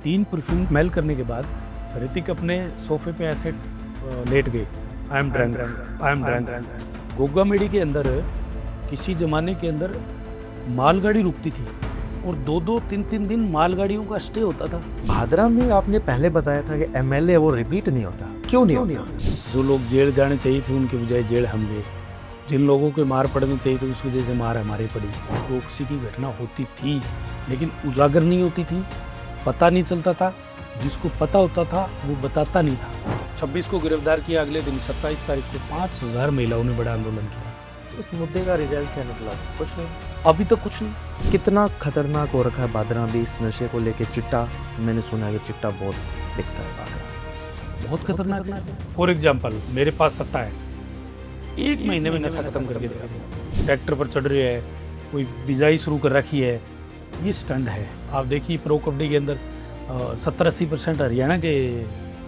3 perfume smell करने के बाद ऋतिक अपने सोफे पे ऐसे लेट गए। I am drunk, I am drunk. Goga Medi के अंदर किसी जमाने के अंदर मालगाड़ी रुकती थी और 2-2, 3-3 दिन मालगाड़ियों का स्टे होता था। भादरा में आपने पहले बताया था कि एमएलए वो रिपीट नहीं होता, क्यों नहीं होता? जो लोग जेल जाने चाहिए थे उनके बजाय जेल हम गए, जिन लोगों को मार पड़नी चाहिए थी उस वजह से मार हमारे पड़ी। टॉक्सी की घटना होती थी लेकिन उजागर नहीं होती थी, पता नहीं चलता था, जिसको पता होता था वो बताता नहीं था। 26 को गिरफ्तार किया, अगले दिन 27 तारीख को 5000 महिलाओं ने बड़ा आंदोलन किया। इस मुद्दे का रिजल्ट क्या निकला? कुछ नहीं। अभी तक कुछ नहीं। कितना खतरनाक हो रखा है भादरा भी इस नशे को लेके। चिट्टा, मैंने सुना है कि चिट्टा बहुत दिखता है भादरा। बहुत खतरनाक है। फॉर एग्जाम्पल मेरे पास सत्ता है, 1 महीने में नशा खत्म करके दिखा दिया। ट्रैक्टर पर चढ़ रहे हैं, कोई बिजाई शुरू कर रखी है, ये स्टंट है। आप देखिए प्रो कबड्डी के अंदर 70-80% हरियाणा के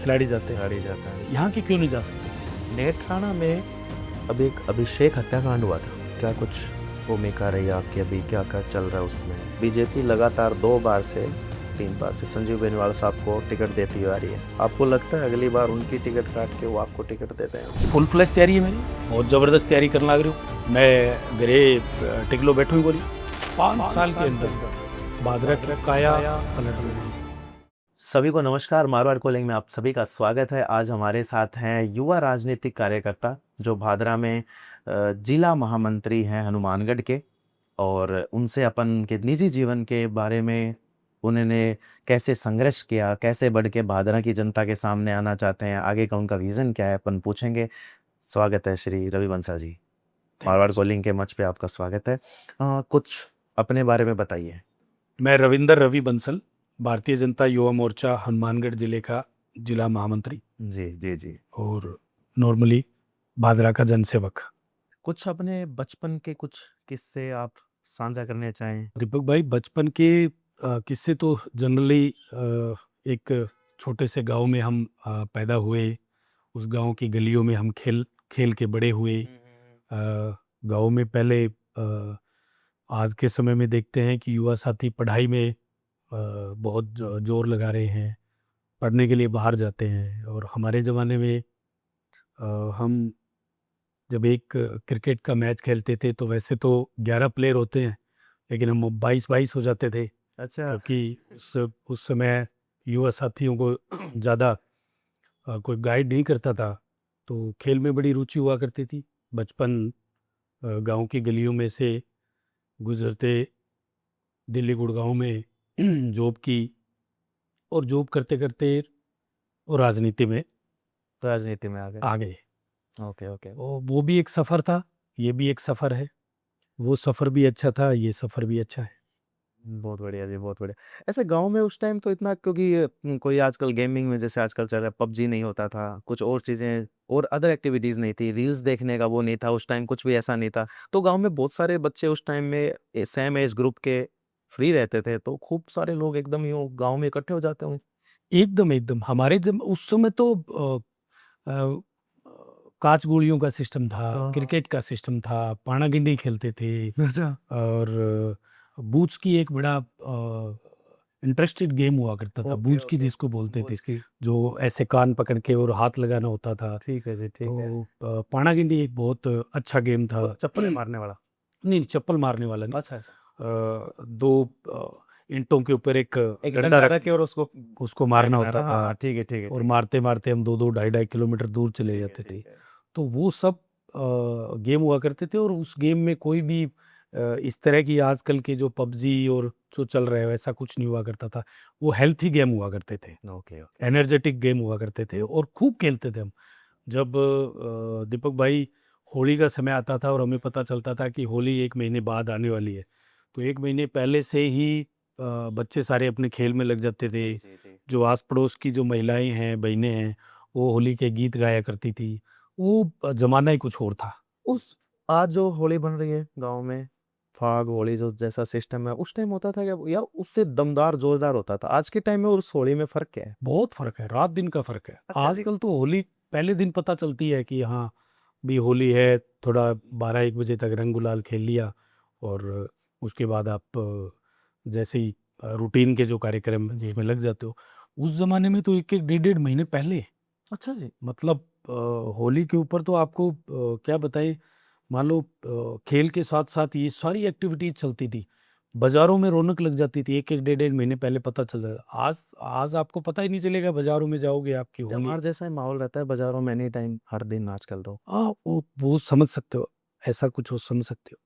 खिलाड़ी जाते हैं, यहाँ के क्यों नहीं जा सकते? नेत्राणा में अब एक अभिषेक हत्याकांड हुआ था, क्या कुछ भूमिका रही आपकी? अभी क्या क्या चल रहा है उसमें? बीजेपी लगातार 2 बार से 3 बार से संजीव बेनीवाल साहब को टिकट देती आ रही है। आपको लगता है अगली बार उनकी टिकट काट के वो आपको टिकट देते हैं? फुल फ्लैश तैयारी है मेरी, बहुत ज़बरदस्त तैयारी करने लग रही हूँ मैं। घरे टिकलो बैठू ही बोली 5 साल के अंदर भादरा की काया पलट गई। सभी को नमस्कार, मारवाड़ कॉलिंग में आप सभी का स्वागत है। आज हमारे साथ हैं युवा राजनीतिक कार्यकर्ता जो भादरा में जिला महामंत्री हैं हनुमानगढ़ के, और उनसे अपन के निजी जीवन के बारे में, उन्होंने कैसे संघर्ष किया, कैसे बढ़ के भादरा की जनता के सामने आना चाहते हैं, आगे का उनका विज़न क्या है, अपन पूछेंगे। स्वागत है श्री रवि बंसल जी, मारवाड़ कॉलिंग के मंच पे आपका स्वागत है। कुछ अपने बारे में बताइए। मैं रवि बंसल, भारतीय जनता युवा मोर्चा हनुमानगढ़ जिले का जिला महामंत्री जी जी जी। और नॉर्मली भादरा का जनसेवक। कुछ अपने बचपन के कुछ किस्से आप साझा करने चाहें? दीपक भाई, बचपन के किस्से तो जनरली एक छोटे से गांव में हम पैदा हुए, उस गांव की गलियों में हम खेल खेल के बड़े हुए। गांव में पहले आज के समय में देखते हैं कि युवा साथी पढ़ाई में बहुत जोर लगा रहे हैं, पढ़ने के लिए बाहर जाते हैं। और हमारे ज़माने में हम जब एक क्रिकेट का मैच खेलते थे तो वैसे तो 11 प्लेयर होते हैं, लेकिन हम 22-22 हो जाते थे। अच्छा। क्योंकि उस समय युवा साथियों को ज़्यादा कोई गाइड नहीं करता था, तो खेल में बड़ी रुचि हुआ करती थी। बचपन गांव की गलियों में से गुजरते दिल्ली गुड़गांव में जॉब की, और जॉब करते करते और राजनीति में आ गए। Okay okay. वो भी एक सफ़र था, ये भी एक सफ़र है। वो सफ़र भी अच्छा था, ये सफ़र भी अच्छा है। बहुत बढ़िया जी, बहुत बढ़िया। ऐसे गांव में उस टाइम तो इतना, क्योंकि कोई आजकल गेमिंग में जैसे आजकल चल रहा है पबजी नहीं होता था, कुछ और चीज़ें और अदर एक्टिविटीज़ नहीं थी, रील्स देखने का वो नहीं था उस टाइम, कुछ भी ऐसा नहीं था। तो गांव में बहुत सारे बच्चे उस टाइम में सेम एज ग्रुप के फ्री रहते थे, तो खूब सारे लोग एकदम ही गांव में इकट्ठे हो जाते होंगे। एकदम हमारे जब उस समय तो अ, काच गोलियों का सिस्टम था, क्रिकेट का सिस्टम था, पाना गिंडी खेलते थे। अच्छा। और बूच की एक बड़ा इंटरेस्टेड गेम हुआ करता था, बूच की जिसको बोलते थे, जो ऐसे कान पकड़ के और हाथ लगाना होता था। ठीक है जी, ठीक है। तो पाना गिंडी एक बहुत अच्छा गेम था। चप्पल में मारने वाला? नहीं, चप्पल मारने वाला नहीं। अच्छा अच्छा। 2 ईंटों के ऊपर एक डंडा रख के और उसको मारना होता था। हाँ, ठीक है ठीक है। और मारते मारते हम 2-2, 2.5 किलोमीटर दूर चले जाते थे। तो वो सब गेम हुआ करते थे। और उस गेम में कोई भी इस तरह की आजकल के जो पबजी और जो चल रहे हैं वैसा कुछ नहीं हुआ करता था। वो हेल्थी गेम हुआ करते थे, ओके। एनर्जेटिक गेम हुआ करते थे और खूब खेलते थे हम। जब दीपक भाई होली का समय आता था और हमें पता चलता था कि होली 1 महीने बाद आने वाली है, तो 1 महीने पहले से ही बच्चे सारे अपने खेल में लग जाते थे। जो आस पड़ोस की जो महिलाएं हैं, बहनें हैं, वो होली के गीत गाया करती थी। वो जमाना ही कुछ और था। उस आज जो होली बन रही है गांव में, फाग होली जो जैसा सिस्टम है, उस टाइम होता था क्या, या उससे दमदार जोरदार होता था? आज के टाइम में और उस होली में फर्क क्या है? बहुत फर्क है, रात दिन का फर्क है। अच्छा जी। आजकल तो होली पहले दिन पता चलती है कि हाँ भी होली है, थोड़ा 12-1 बजे तक रंग गुलाल खेल लिया और उसके बाद आप जैसे ही रूटीन के जो कार्यक्रम हैं, जिसमें लग जाते हो। उस ज़माने में तो 1-1 डेढ़-डेढ़ महीने पहले, अच्छा जी। मतलब होली के ऊपर तो आपको क्या बताएँ, मान लो खेल के साथ-साथ ये सारी एक्टिविटीज़ चलती थी। बाज़ारों में रौनक लग जाती थी, 1-1 डेढ़-डेढ़ महीने पहले पता चल जाता। आज आज आपको पता ही नहीं चलेगा, बाज़ारों में जाओगे आपकी होली। त्योहार जैसा ही माहौल रहता है बाज़ारों में एनी टाइम, हर दिन आजकल तो। वो समझ सकते हो, ऐसा कुछ हो समझ सकते हो।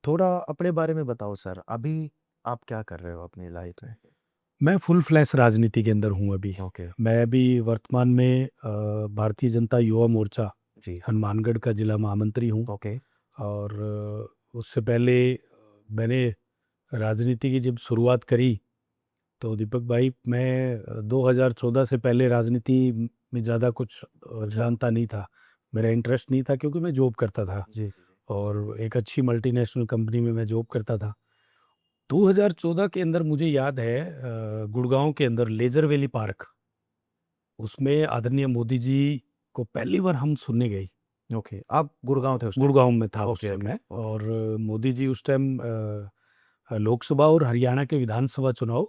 थोड़ा अपने बारे में बताओ सर, अभी आप क्या कर रहे हो अपनी लाइफ में? मैं फुल फ्लैश राजनीति के अंदर हूँ अभी। ओके। मैं अभी वर्तमान में भारतीय जनता युवा मोर्चा जी। हनुमानगढ़ का जिला महामंत्री हूँ। ओके। और उससे पहले मैंने राजनीति की जब शुरुआत करी, तो दीपक भाई मैं 2014 से पहले राजनीति में ज़्यादा कुछ जानता नहीं था। मेरा इंटरेस्ट नहीं था, क्योंकि मैं जॉब करता था जी, जी, जी। और एक अच्छी मल्टीनेशनल कंपनी में मैं जॉब करता था। 2014 के अंदर मुझे याद है, गुड़गांव के अंदर लेजर वैली पार्क, उसमें आदरणीय मोदी जी को पहली बार हम सुनने गए। ओके, आप गुड़गाँव थे उस टाइम? गुड़गांव में था उस ओके, टाइम ओके, मैं। ओके। और मोदी जी उस टाइम लोकसभा और हरियाणा के विधानसभा चुनाव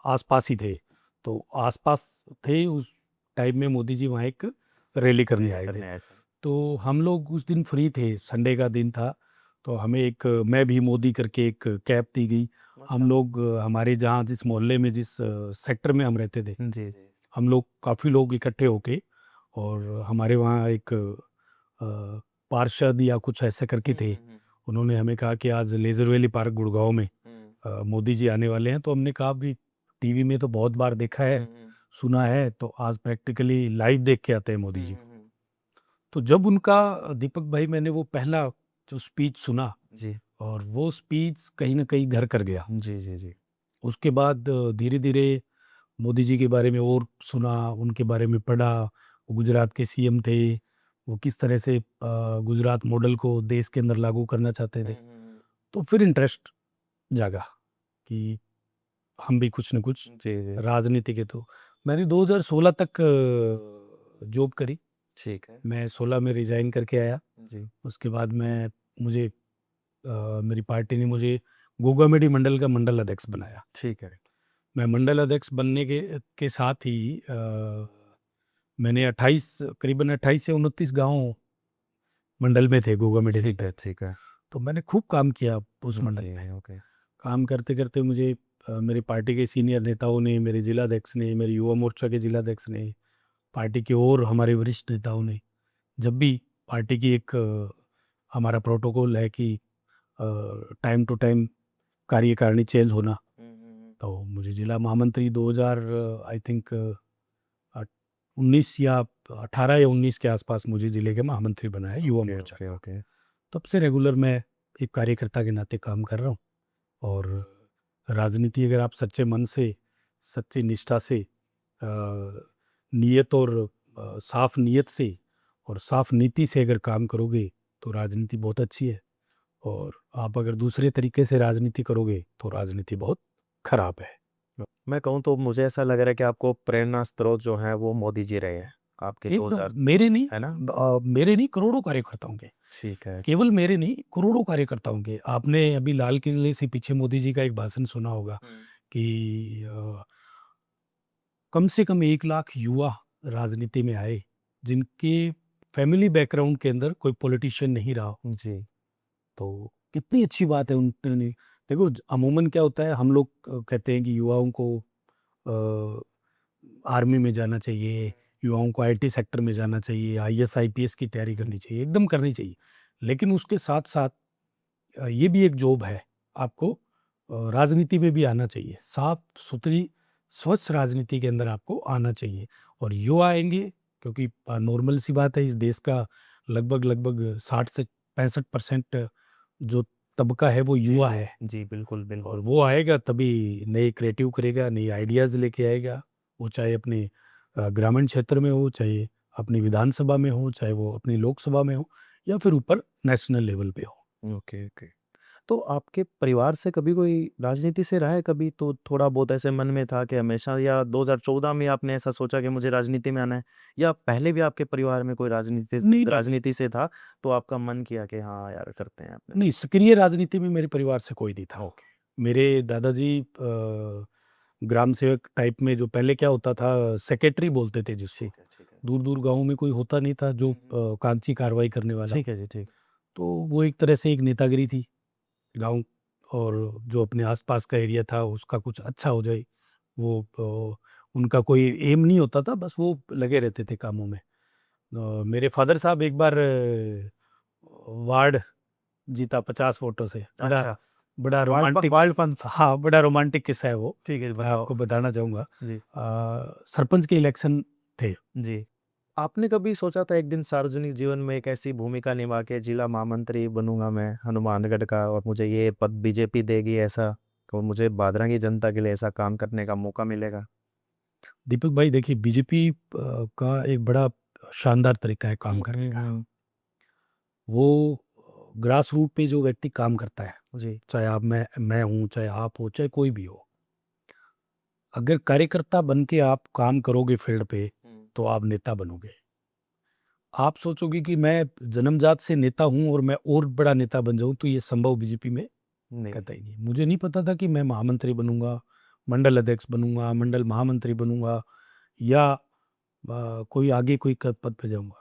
आसपास ही थे। तो आसपास थे उस टाइम में, मोदी जी वहाँ एक रैली करने आए थे। करने आए थे। तो हम लोग उस दिन फ्री थे, संडे का दिन था। तो हमें एक मैं भी मोदी करके एक कैप दी गई। हम लोग हमारे जहाँ जिस मोहल्ले में, जिस सेक्टर में हम रहते थे, जी, जी। हम लोग काफ़ी लोग इकट्ठे होके, और हमारे वहाँ एक पार्षद या कुछ ऐसे करके थे। उन्होंने हमें कहा कि आज लेजर वैली पार्क गुड़गांव में मोदी जी आने वाले हैं। तो हमने कहा भी टीवी में तो बहुत बार देखा है, सुना है, तो आज प्रैक्टिकली लाइव देख के आते हैं मोदी जी। तो जब उनका दीपक भाई मैंने वो पहला जो स्पीच सुना, जी। और वो स्पीच कहीं न कहीं घर कर गया। जी, जी, जी। उसके बाद धीरे-धीरे मोदी जी के बारे में और सुना, उनके बारे में पढ़ा। वो गुजरात के सीएम थे, वो किस तरह से गुजरात मॉडल को देश के अंदर लागू करना चाहते थे। तो फिर इंटरेस्ट जागा कि हम भी कुछ न कुछ जी, जी। राजनीति के थ्रू। मैंने 2016 तक जॉब करी। ठीक है। मैं 16 में रिज़ाइन करके आया। जी। उसके बाद मुझे मेरी पार्टी ने मुझे गोगामेडी मंडल का मंडल अध्यक्ष बनाया। ठीक है। मैं मंडल अध्यक्ष बनने के साथ ही मैंने 28 करीबन 28 से 29 गाँव मंडल में थे गोगामेडी के ठीक है, तहत। ठीक है। तो मैंने खूब काम किया उस मंडल में। Okay, okay. काम करते-करते मुझे मेरी पार्टी के सीनियर नेताओं ने, मेरे जिलाध्यक्ष ने, मेरे युवा मोर्चा के जिलाध्यक्ष ने, पार्टी के और हमारे वरिष्ठ नेताओं ने, जब भी पार्टी की एक हमारा प्रोटोकॉल है कि टाइम टू टाइम कार्यकारिणी चेंज होना, तो मुझे जिला महामंत्री 2000 आई थिंक 19 या 18 या 19 के आसपास मुझे जिले के महामंत्री बनाया युवा ओके, मोर्चा ओके, का। ओके। तब से रेगुलर मैं एक कार्यकर्ता के नाते काम कर रहा हूँ। और राजनीति अगर आप सच्चे मन से, सच्ची निष्ठा से, नियत और साफ नियत से और साफ नीति से अगर काम करोगे, तो राजनीति बहुत अच्छी है। और आप अगर दूसरे तरीके से राजनीति करोगे, तो राजनीति बहुत खराब है। मैं कहूँ तो मुझे ऐसा लग रहा है कि आपको प्रेरणा स्रोत जो है वो मोदी जी रहे हैं, आपके एकदम 2000, मेरे नहीं, है ना? मेरे नहीं, करोड़ों कार्यकर्ताओं के। ठीक है। केवल मेरे नहीं, करोड़ों कार्यकर्ताओं के। आपने अभी लाल किले से पीछे मोदी जी का एक भाषण सुना होगा कि कम से कम 1 लाख युवा राजनीति में आए, जिनके फैमिली बैकग्राउंड के अंदर कोई पॉलिटिशियन नहीं रहा हो। जी। तो कितनी अच्छी बात है उन्होंने। देखो अमूमन क्या होता है, हम लोग कहते हैं कि युवाओं को आर्मी में जाना चाहिए, युवाओं को आईटी सेक्टर में जाना चाहिए, आईएएस आईपीएस की तैयारी करनी चाहिए, एकदम करनी चाहिए। लेकिन उसके साथ-साथ ये भी एक जॉब है, आपको राजनीति में भी आना चाहिए। साफ-सुथरी, स्वच्छ राजनीति के अंदर आपको आना चाहिए। और युवा आएँगे, क्योंकि नॉर्मल सी बात है, इस देश का लगभग 60 से 65% जो तबका है वो युवा है। जी, बिल्कुल, और बिल्कुल। वो आएगा तभी नए क्रिएटिव करेगा, नई आइडियाज़ लेके आएगा। वो चाहे अपने ग्रामीण क्षेत्र में हो, चाहे अपनी विधानसभा में हो, चाहे वो अपनी लोकसभा में हो, या फिर ऊपर नेशनल लेवल पे हो। Okay, okay. तो आपके परिवार से कभी कोई राजनीति से रहा है कभी? तो थोड़ा बहुत ऐसे मन में था कि हमेशा, या 2014 में आपने ऐसा सोचा कि मुझे राजनीति में आना है? या पहले भी आपके परिवार में कोई नहीं, राजनीति से था, तो आपका मन किया कि हाँ यार करते हैं अपने? नहीं, सक्रिय राजनीति में मेरे परिवार से कोई नहीं था। ओके। मेरे दादाजी ग्राम सेवक टाइप में, जो पहले क्या होता था, सेक्रेटरी बोलते थे जिसको। ठीक है। दूर दूर गाँव में कोई होता नहीं था जो कागजी कार्रवाई करने वाला। ठीक है जी, ठीक। तो वो एक तरह से एक नेतागिरी थी गाँव, और जो अपने आसपास का एरिया था उसका कुछ अच्छा हो जाए, वो उनका कोई एम नहीं होता था, बस वो लगे रहते थे कामों में। मेरे फादर साहब एक बार वार्ड जीता 50 वोटों से। बड़ा अच्छा, बड़ा वार्ड रोमांटिक, वार्ड पंच। हाँ, बड़ा रोमांटिक किस्सा है वो। ठीक है, मैं बताओ। आपको बताना चाहूँगा। जी, सरपंच के इलेक्शन थे। जी। आपने कभी सोचा था एक दिन सार्वजनिक जीवन में एक ऐसी भूमिका निभा के जिला महामंत्री बनूँगा मैं हनुमानगढ़ का और मुझे ये पद बीजेपी देगी ऐसा और मुझे भादरा की जनता के लिए ऐसा काम करने का मौका मिलेगा? दीपक भाई देखिए, बीजेपी का एक बड़ा शानदार तरीका है काम करने का। वो ग्रास रूट पे जो व्यक्ति काम करता है, जी। चाहे आप मैं हूँ, चाहे आप हो, चाहे कोई भी हो, अगर कार्यकर्ता बन के आप काम करोगे फील्ड पे, तो आप नेता बनोगे। आप सोचोगे कि मैं जन्मजात से नेता हूँ और मैं और बड़ा नेता बन जाऊँ, तो ये संभव बीजेपी में नहीं। कतई नहीं। मुझे नहीं पता था कि मैं महामंत्री बनूंगा, मंडल अध्यक्ष बनूंगा, मंडल महामंत्री बनूंगा, या कोई आगे कोई पद पे जाऊंगा।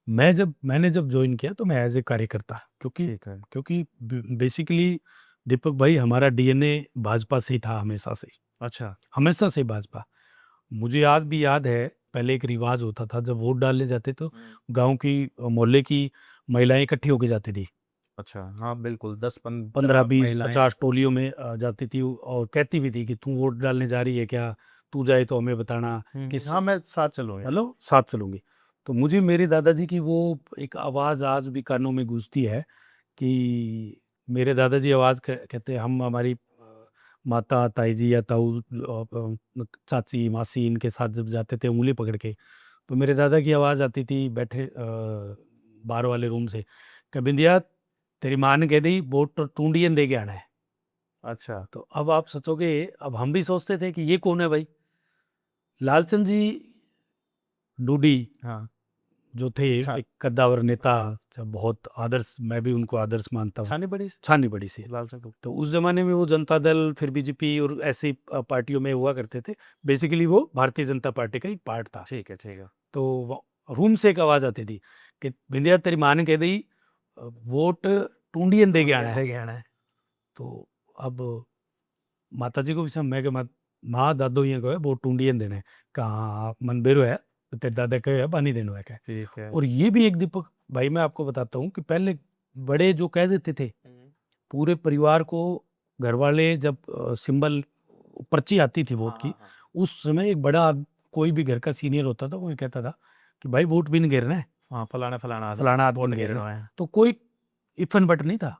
मैंने जब ज्वाइन किया तो मैं एज ए कार्यकर्ता, क्योंकि ठीक है। क्योंकि बेसिकली दीपक भाई, हमारा डीएनए भाजपा से ही था, अच्छा। हमेशा से भाजपा। मुझे आज भी याद है, पहले एक रिवाज होता था, जब वोट डालने जाते तो गांव की मोहल्ले की महिलाएं इकट्ठी होके जाती थी। अच्छा, हाँ बिल्कुल 10 15 15 20 महिलाएं। 50 टोलियों में जाती थी, और कहती भी थी कि तू वोट डालने जा रही है क्या, तू जाए तो हमें बताना, किस हाँ मैं साथ चलूँगा। हेलो साथ चलूंगी। तो मुझे मेरे दादाजी की वो एक आवाज़ आज भी कानों में गूंजती है, कि मेरे दादाजी आवाज़ कहते हैं, हम हमारी माता ताई जी या ताऊ चाची मासी इनके साथ जब जाते थे उंगली पकड़ के, तो मेरे दादा की आवाज़ आती थी बैठे बाहर वाले रूम से, कि बिंदिया तेरी माँ ने कह दी वोट तो टूंडियन दे के आना है। अच्छा। तो अब आप सोचोगे, अब हम भी सोचते थे कि ये कौन है भाई। लालचंद जी डूडी हाँ। जो थे, छा एक कद्दावर नेता, जब बहुत आदर्श, मैं भी उनको आदर्श मानता हूँ, छानी बड़ी छानी बड़ी सी। लाल चंद। तो उस जमाने में वो जनता दल, फिर बीजेपी और ऐसी पार्टियों में हुआ करते थे। बेसिकली वो भारतीय जनता पार्टी का एक पार्ट था। ठीक है, ठीक है। तो रूम से एक आवाज आती थी कि बिंदिया तेरी माँ ने कह दी वोट टूंडियन दे के आना है। तो अब माता जी को भी समझ, मैं कि माँ दादो ये कहे वोट टूंडियन देने, कहाँ मन बेरो है, तो तेरे दादा कहे पानी देनो है क्या। ठीक है। और ये भी एक दीपक भाई, मैं आपको बताता हूँ कि पहले बड़े जो कह देते थे, पूरे परिवार को, घर वाले जब सिंबल पर्ची आती थी वोट की, उस समय एक बड़ा कोई भी घर का सीनियर होता था, वो ये कहता था कि भाई वोट बिन गिरना है, हाँ, फलाना फलाना फलाना आदमी वोट ने गिरना गिरना है। है। तो कोई इफन बट नहीं था।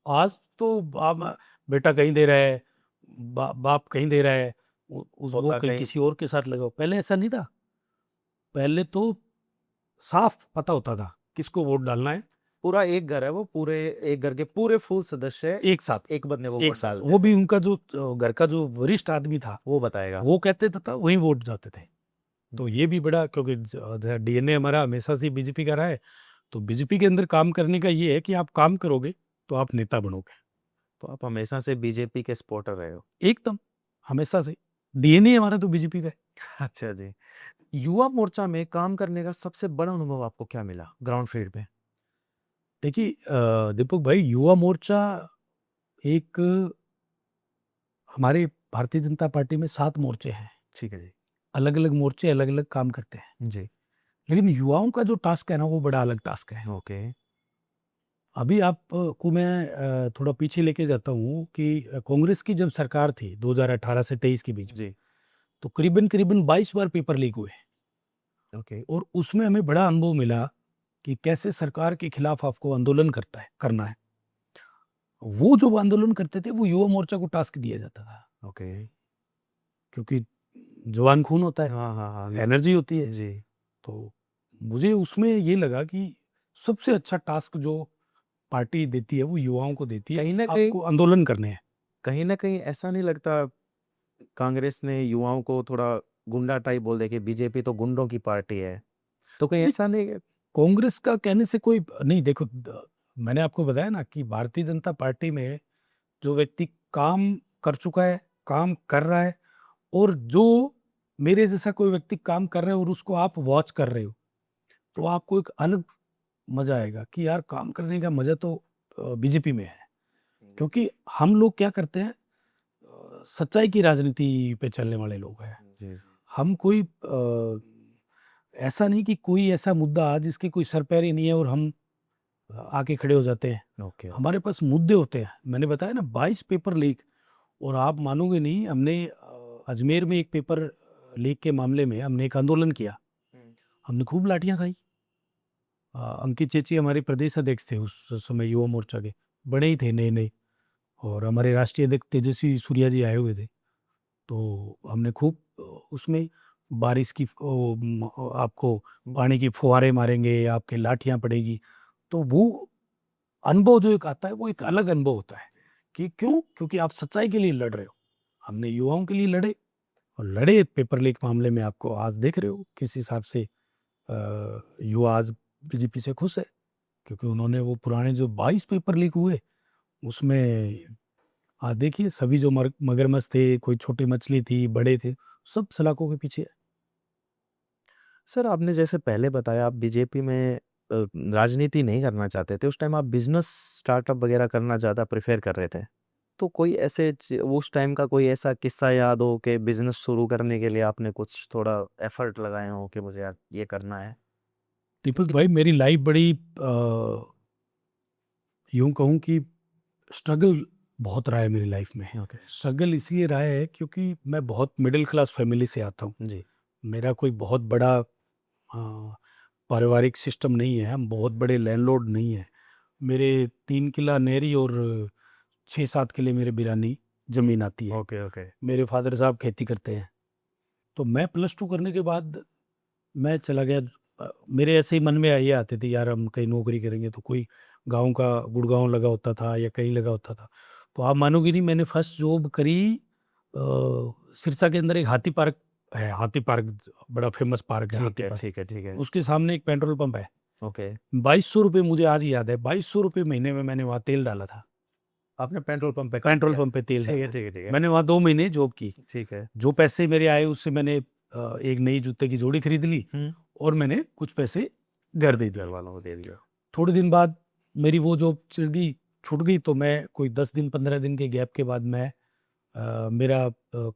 आज तो आप बेटा कहीं दे रहा है, बाप कहीं दे रहा है, उस वो पोता कहीं कहीं। किसी और के साथ लगाओ। पहले ऐसा नहीं था। पहले तो साफ पता होता था किसको वोट डालना है, पूरा एक घर है वो, पूरे एक घर के पूरे फुल सदस्य एक साथ, एक बंदे को एक वोट साथ। डालते वो थे। भी उनका जो घर का जो वरिष्ठ आदमी था, वो बताएगा। वो कहते था वहीं वोट जाते थे। तो ये भी बड़ा, क्योंकि डीएनए हमारा हमेशा से बीजेपी का रहा है, तो बीजेपी के अंदर काम करने का ये है कि आप काम करोगे तो आप नेता बनोगे। तो आप हमेशा से बीजेपी के सपोर्टर रहे हो। एकदम, हमेशा से डीएनए हमारा तो बीजेपी का है। अच्छा जी। युवा मोर्चा में काम करने का सबसे बड़ा अनुभव आपको क्या मिला ग्राउंड फील्ड पे? देखिए दीपक भाई, युवा मोर्चा एक, हमारे भारतीय जनता पार्टी में 7 मोर्चे हैं। ठीक है जी। अलग अलग मोर्चे अलग अलग काम करते हैं, जी। लेकिन युवाओं का जो टास्क है ना, वो बड़ा अलग टास्क है। ओके। अभी आपको मैं थोड़ा पीछे लेके जाता हूँ कि कांग्रेस की जब सरकार थी 2018 से 23 के बीच में, जी। तो करीबन करीबन 22 बार पेपर लीक हुए, ओके। और उसमें हमें बड़ा अनुभव मिला कि कैसे सरकार के खिलाफ आपको आंदोलन करना है। वो जो आंदोलन करते थे, वो युवा मोर्चा को टास्क दिया जाता था, ओके। क्योंकि जवान खून होता है, हाँ, हाँ, हाँ। एनर्जी होती है। जी। तो मुझे उसमें ये लगा कि सबसे अच्छा टास्क जो पार्टी देती है, वो युवाओं को देती है कहीं कि न कहीं आपको आंदोलन करने हैं। कहीं न कहीं ऐसा नहीं लगता कांग्रेस ने युवाओं को थोड़ा गुंडा टाइप बोल दिया कि बीजेपी तो गुंडों की पार्टी है। तो कहीं नहीं, ऐसा नहीं है? कांग्रेस का कहने से कोई नहीं, देखो मैंने आपको बताया ना कि भारतीय जनता पार्टी में जो व्यक्ति काम कर चुका है, काम कर रहा है, और जो मेरे जैसा कोई व्यक्ति काम कर रहा है और उसको आप वॉच कर रहे हो, तो आपको एक अलग मजा आएगा कि यार काम करने का मजा तो बीजेपी में है। क्योंकि हम लोग क्या करते हैं, सच्चाई की राजनीति पे चलने वाले लोग हैं। जी हम कोई ऐसा नहीं कि कोई ऐसा मुद्दा आ जिसके कोई सर पैर ही नहीं है और हम आके खड़े हो जाते हैं। ओके हमारे पास मुद्दे होते हैं। मैंने बताया ना 22 पेपर लीक, और आप मानोगे नहीं, हमने अजमेर में एक पेपर लीक के मामले में हमने एक आंदोलन किया। हमने खूब लाठियां खाई। अंकित चेची हमारे प्रदेश अध्यक्ष थे उस समय, युवा मोर्चा के, बड़े ही थे नए नए, और हमारे राष्ट्रीय अध्यक्ष तेजस्वी सूर्या जी आए हुए थे। तो हमने खूब उसमें बारिश की आपको पानी की फुहारे मारेंगे, आपके लाठियां पड़ेगी। तो वो अनुभव जो एक आता है वो एक अलग अनुभव होता है कि क्यों, क्योंकि आप सच्चाई के लिए लड़ रहे हो। हमने युवाओं के लिए लड़े, और लड़े पेपर लीक मामले में। आपको आज देख रहे हो किस हिसाब से युवा आज बीजेपी से खुश है, क्योंकि उन्होंने वो पुराने जो 22 पेपर लीक हुए उसमें आज देखिए सभी जो मगरमच्छ थे, कोई छोटी मछली थी, बड़े थे, सब सलाखों के पीछे है। सर, आपने जैसे पहले बताया आप बीजेपी में राजनीति नहीं करना चाहते थे, उस टाइम आप बिजनेस स्टार्टअप वगैरह करना ज़्यादा प्रेफर कर रहे थे। तो कोई ऐसे उस टाइम का कोई ऐसा किस्सा याद हो कि बिजनेस शुरू करने के लिए आपने कुछ थोड़ा एफर्ट लगाए हो कि मुझे यार ये करना है? दीपक भाई, मेरी लाइफ बड़ी यूं कहूँ कि स्ट्रगल बहुत रहा है मेरी लाइफ में। ओके स्ट्रगल इसलिए रहा है क्योंकि मैं बहुत मिडिल क्लास फैमिली से आता हूँ। जी मेरा कोई बहुत बड़ा पारिवारिक सिस्टम नहीं है, हम बहुत बड़े लैंडलॉर्ड नहीं हैं। मेरे 3 किला नहरी और 6-7 किले मेरे बिरानी ज़मीन आती है। ओके ओके मेरे फादर साहब खेती करते हैं। तो मैं +2 करने के बाद मैं चला गया। मेरे ऐसे ही मन में ये आते थे, यार हम कहीं नौकरी करेंगे तो कोई गाँव का गुड़गांव लगा होता था या कहीं लगा होता था। तो आप मानोगे नहीं, मैंने फर्स्ट जॉब करी सिरसा के अंदर एक हाथी पार्क है। हाथी पार्क बड़ा फेमस पार्क है, हाथी पार्क। ठीक है ठीक है उसके सामने एक पेट्रोल पंप है। ओके 2200 रुपये, मुझे आज याद है, 2200 रुपये महीने में मैंने वहाँ तेल डाला था। आपने पेट्रोल पंप पे काम पेट्रोल किया? पंप पे तेल ठीक है डाला। ठीक है ठीक है मैंने वहाँ 2 महीने जॉब की। ठीक है जो पैसे मेरे आए उससे मैंने एक नई जूते की जोड़ी खरीद ली, और मैंने कुछ पैसे घर दे घर दिए। वालों को दे दिया। थोड़े दिन बाद मेरी वो जॉब छूट गई, तो मैं कोई 10 दिन 15 दिन के गैप के बाद मैं मेरा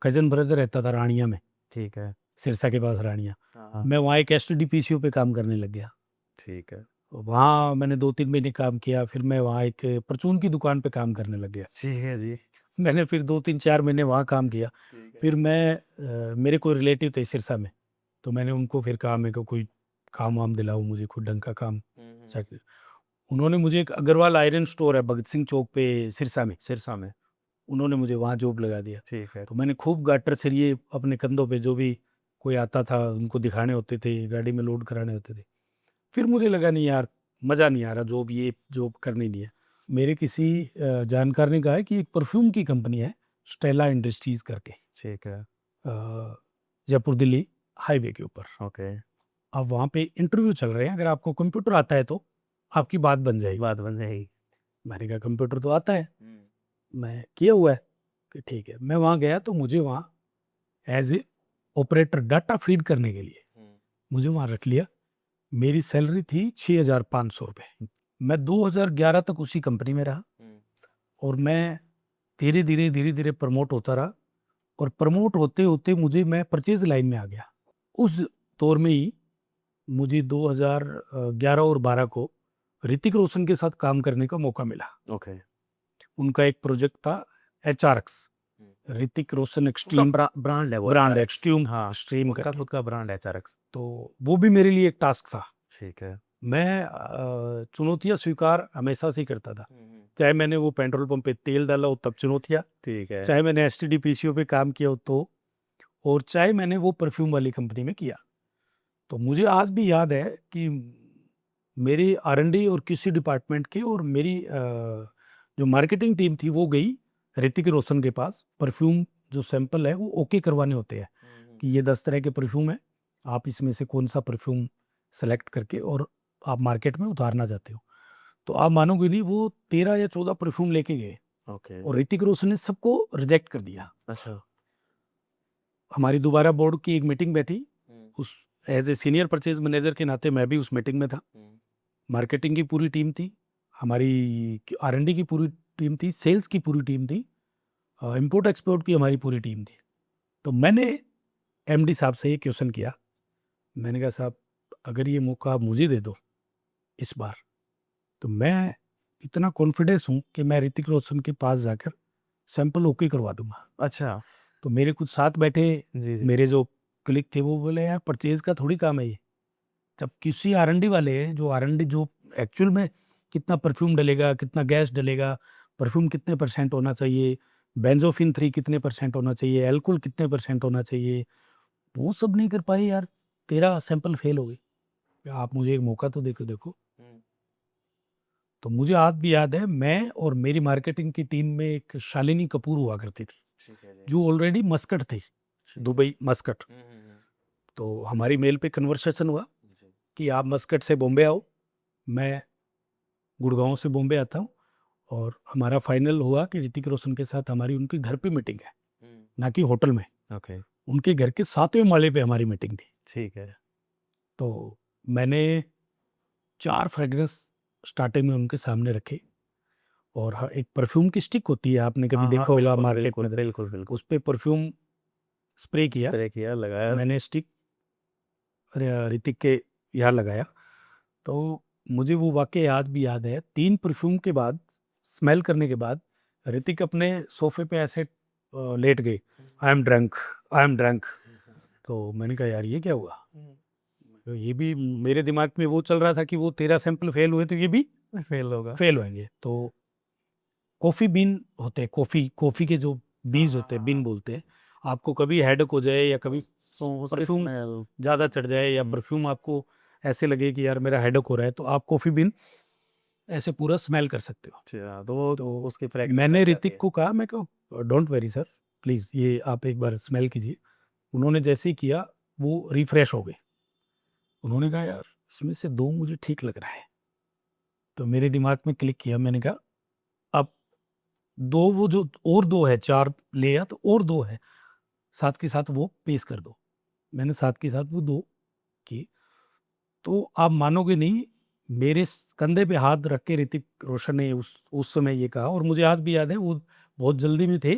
कजन ब्रदर रहता था रानिया में, ठीक है सिरसा के पास रानिया। हाँ मैं वहाँ एक एसटीडी पीसीओ पे काम करने लग गया। ठीक है वहाँ मैंने 2-3 महीने काम किया, फिर मैं वहाँ एक परचून की दुकान पे काम करने लग गया। ठीक है जी मैंने फिर 2-3-4 महीने वहाँ काम किया। फिर मैं मेरे कोई रिलेटिव थे सिरसा में, तो मैंने उनको फिर कहा, मेरे को कोई काम वाम दिलाओ, मुझे कोई ढंग का काम। उन्होंने मुझे, एक अग्रवाल आयरन स्टोर है भगत सिंह चौक पे सिरसा में, उन्होंने मुझे वहाँ जॉब लगा दिया। ठीक है तो मैंने खूब गाटर सरिये अपने कंधों पे, जो भी कोई आता था उनको दिखाने होते थे, गाड़ी में लोड कराने होते थे। फिर मुझे लगा नहीं यार, मज़ा नहीं आ रहा, जॉब ये जॉब करनी नहीं है। मेरे किसी जानकार ने कहा है कि एक परफ्यूम की कंपनी है स्टेला इंडस्ट्रीज करके, ठीक है जयपुर दिल्ली हाईवे के ऊपर। ओके अब वहाँ पे इंटरव्यू चल रहे हैं, अगर आपको कंप्यूटर आता है तो आपकी बात बन जाएगी। बात बन जाएगी। मैंने कहा कंप्यूटर तो आता है, मैं किया हुआ है, कि ठीक है। मैं वहाँ गया तो मुझे वहाँ as a operator data feed करने के लिए मुझे वहाँ रख लिया। मेरी सैलरी थी 6,500 रुपये। मैं 2011 तक उसी कंपनी में रहा, और मैं धीरे धीरे प्रमोट होता रहा, और प्रमोट होते होते मैं परचेज लाइन में आ गया। उस दौर में ही मुझे 2011 और 12 को ऋतिक रोशन के साथ काम करने का मौका मिला। ओके उनका एक प्रोजेक्ट था HRX, Hrithik Roshan extreme brand है वो ब्रांड, HRX। एक्सट्रीम हाँ एक्सट्रीम उनका करके। खुद का ब्रांड है HRX। तो वो भी मेरे लिए एक टास्क था। ठीक है मैं चुनौतियां स्वीकार हमेशा से ही करता था। चाहे मैंने वो पेट्रोल पंप पे तेल डाला हो तब चुनौतियां, ठीक है चाहे मैंने STD PCO पे काम किया हो तो, और चाहे मैंने वो परफ्यूम वाली कंपनी में किया। तो मुझे आज भी याद है कि मेरी R&D और किसी डिपार्टमेंट के, और मेरी जो मार्केटिंग टीम थी वो गई ऋतिक रोशन के पास। परफ्यूम जो सैंपल है वो ओके करवाने होते हैं कि ये 10 तरह के परफ्यूम है, आप इसमें से कौन सा परफ्यूम सेलेक्ट करके और आप मार्केट में उतारना चाहते हो। तो आप मानोगे नहीं, वो 13 या 14 परफ्यूम लेके गए, ओके। और ऋतिक रोशन ने सबको रिजेक्ट कर दिया। अच्छा। हमारी दोबारा बोर्ड की एक मीटिंग बैठी, उस as a senior purchase manager के नाते मैं भी उस मीटिंग में था। मार्केटिंग की पूरी टीम थी, हमारी R&D की पूरी टीम थी, सेल्स की पूरी टीम थी, इंपोर्ट एक्सपोर्ट की हमारी पूरी टीम थी। तो मैंने MD साहब से ये क्वेश्चन किया, मैंने कहा साहब अगर ये मौका आप मुझे दे दो इस बार, तो मैं इतना कॉन्फिडेंस हूँ कि मैं ऋतिक रोशन के पास जाकर सैंपल ओके करवा दूंगा। अच्छा। तो मेरे कुछ साथ बैठे जी, जी। मेरे जो क्लिक थे वो बोले यार परचेज का थोड़ी काम है ये, जब किसी R&D वाले जो R&D जो एक्चुअल में कितना परफ्यूम डलेगा, कितना गैस डलेगा, परफ्यूम कितने % होना चाहिए, बेंजोफिन 3 कितने % होना चाहिए, एल्कोहल कितने % होना चाहिए, वो सब नहीं कर पाए यार, तेरा सैंपल फेल हो गई, आप मुझे एक मौका तो देखो देखो। तो मुझे आज भी याद है, मैं और मेरी मार्केटिंग की टीम में एक शालिनी कपूर हुआ करती थी, ठीक है जी। जो ऑलरेडी मस्कट थी, दुबई मस्कट। तो हमारी मेल पे कन्वर्सेशन हुआ जी। कि आप मस्कट से बॉम्बे आओ, मैं गुड़गांव से बॉम्बे आता हूँ, और हमारा फाइनल हुआ कि ऋतिक रोशन के साथ हमारी उनके घर पे मीटिंग है, ना कि होटल में। ओके। उनके घर के 7वें माले पे हमारी मीटिंग थी। ठीक है। तो मैंने 4 फ्रेग्रेंस स्टार्टिंग में उनके सामने रखे, और एक परफ्यूम की स्टिक होती है, आपने कभी हाँ, देखा हाँ, होगा बिल्कुल, मार्केट बिल्कुल, में, बिल्कुल, बिल्कुल। उस पे परफ्यूम स्प्रे किया, स्प्रे किया, लगाया। मैंने स्टिक ऋतिक के यहाँ लगाया। तो मुझे वो वाकई आज भी याद है, 3 परफ्यूम के बाद, स्मेल करने के बाद ऋतिक अपने सोफे पे ऐसे लेट गए, I am drunk, I am drunk. तो मैंने कहा यार ये क्या हुआ, तो ये भी मेरे दिमाग में वो चल रहा था कि वो 13 सैंपल फेल हुए तो ये भी फेल होगा। फेल होंगे। तो कॉफ़ी बीन होते हैं, कॉफ़ी के जो बीज होते हैं, बीन बोलते हैं, आपको कभी हेडेक हो जाए या कभी तो उसके परफ्यूम स्मेल। ज़्यादा चढ़ जाए या परफ्यूम आपको ऐसे लगे कि यार मेरा हेडेक हो रहा है, तो आप कॉफ़ी बीन ऐसे पूरा स्मेल कर सकते हो। अच्छा, तो वो तो उसकी फ्रेग्रेंस मैंने चली जाती ऋतिक है। को कहा, मैं कहा डोंट वरी सर, प्लीज़ ये आप एक बार स्मेल कीजिए। उन्होंने जैसे ही किया वो रिफ्रेश हो गए, उन्होंने कहा यार इसमें से 2 मुझे ठीक लग रहा है। तो मेरे दिमाग में क्लिक किया, मैंने कहा अब 2 वो जो और 2 है, 4 ले आ तो और 2 है, साथ के साथ वो पेश कर दो। मैंने साथ के साथ वो 2 किए। तो आप मानोगे नहीं, मेरे कंधे पे हाथ रख के ऋतिक रोशन ने उस समय ये कहा, और मुझे आज भी याद है वो बहुत जल्दी में थे,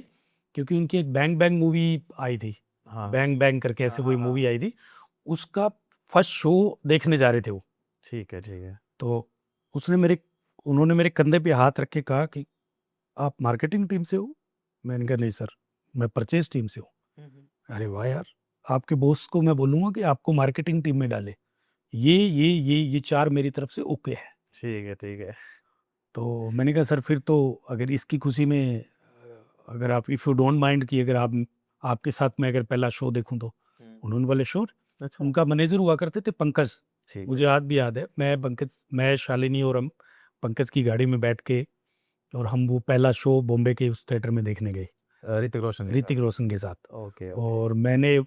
क्योंकि उनकी एक बैंग बैंग मूवी आई थी, हाँ। बैंग बैंग करके ऐसे कोई मूवी आई थी, उसका फर्स्ट शो देखने जा रहे थे वो। ठीक है, ठीक है। तो उन्होंने मेरे कंधे पे हाथ रख के कहा कि आप मार्केटिंग टीम से हो? मैंने कहा नहीं सर, मैं परचेज टीम से हूँ। अरे वाह यार, आपके बॉस को मैं बोलूँगा कि आपको मार्केटिंग टीम में डाले, ये 4 मेरी तरफ से ओके है। ठीक है, ठीक है। तो मैंने कहा सर फिर तो अगर इसकी खुशी में अगर आप इफ़ यू डोंट माइंड कि अगर आप आपके साथ में अगर पहला शो देखूं तो उन्होंने बोले श्योर। अच्छा। उनका मैनेजर हुआ करते थे पंकज, ठीक मुझे है। आज भी याद है, मैं शालिनी और हम पंकज की गाड़ी में बैठ के, और हम वो पहला शो बॉम्बे के उस थिएटर में देखने गए ऋतिक रोशन के ऋतिक साथ। रोशन के साथ। Okay, okay. और मैंने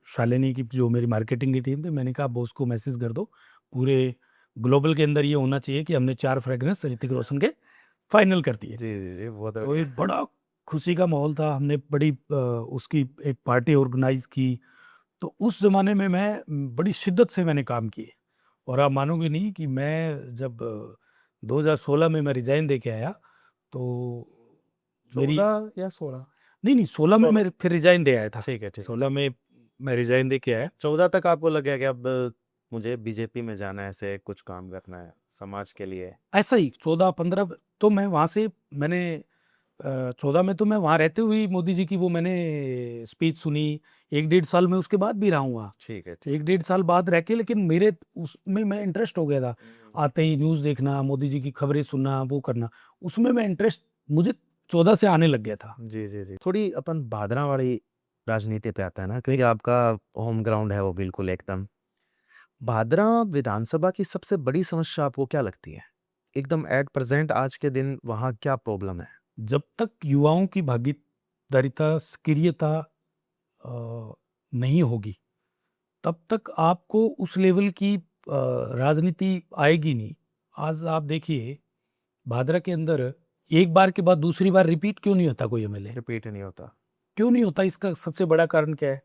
शालिनी की जो मेरी मार्केटिंग की टीम थी, मैंने कहा बॉस को मैसेज कर दो, पूरे ग्लोबल के अंदर ये होना चाहिए कि हमने 4 फ्रेग्रेंस ऋतिक रोशन के फाइनल कर दिए। जी, जी, जी, बहुत तो बढ़िया। एक बड़ा खुशी का माहौल था, हमने बड़ी उसकी एक पार्टी ऑर्गेनाइज की। तो उस ज़माने में मैं बड़ी शिद्दत से मैंने काम किए, और आप मानोगे नहीं कि मैं जब 2016 में मैं रिज़ाइन दे के आया, तो मेरी 14 या 16? नहीं 16 में 16। मैं फिर रिज़ाइन दे आया था। ठीक है, ठीक है। 16 में मैं रिज़ाइन दे के आया। 14 तक आपको लग गया कि अब मुझे बीजेपी में जाना है, ऐसे कुछ काम करना है समाज के लिए? ऐसा ही 14-15 तो मैं वहाँ से मैंने 14 में तो मैं वहाँ रहते हुए ही मोदी जी की वो मैंने स्पीच सुनी। 1 डेढ़ साल में उसके बाद भी रहा हूँ वहाँ। ठीक है, ठीक। 1 डेढ़ साल बाद रह के, लेकिन मेरे उसमें मैं इंटरेस्ट हो गया था। आते ही न्यूज़ देखना, मोदी जी की खबरें सुनना, वो करना, उसमें मैं इंटरेस्ट मुझे 14 से आने लग गया था। जी, जी, जी। थोड़ी अपन भादरा वाली राजनीति पे आता है ना, क्योंकि आपका होम ग्राउंड है वो बिल्कुल एकदम। भादरा विधानसभा की सबसे बड़ी समस्या आपको क्या लगती है? एकदम एट प्रेज़ेंट आज के दिन वहाँ क्या प्रॉब्लम है? जब तक युवाओं की भागीदारिता, सक्रियता नहीं होगी, तब तक आपको उस लेवल की राजनीति आएगी नहीं। आज आप देखिए, भादरा के अंदर एक बार के बाद दूसरी बार रिपीट क्यों नहीं होता कोई एमएलए? रिपीट नहीं होता। क्यों नहीं होता? इसका सबसे बड़ा कारण क्या है?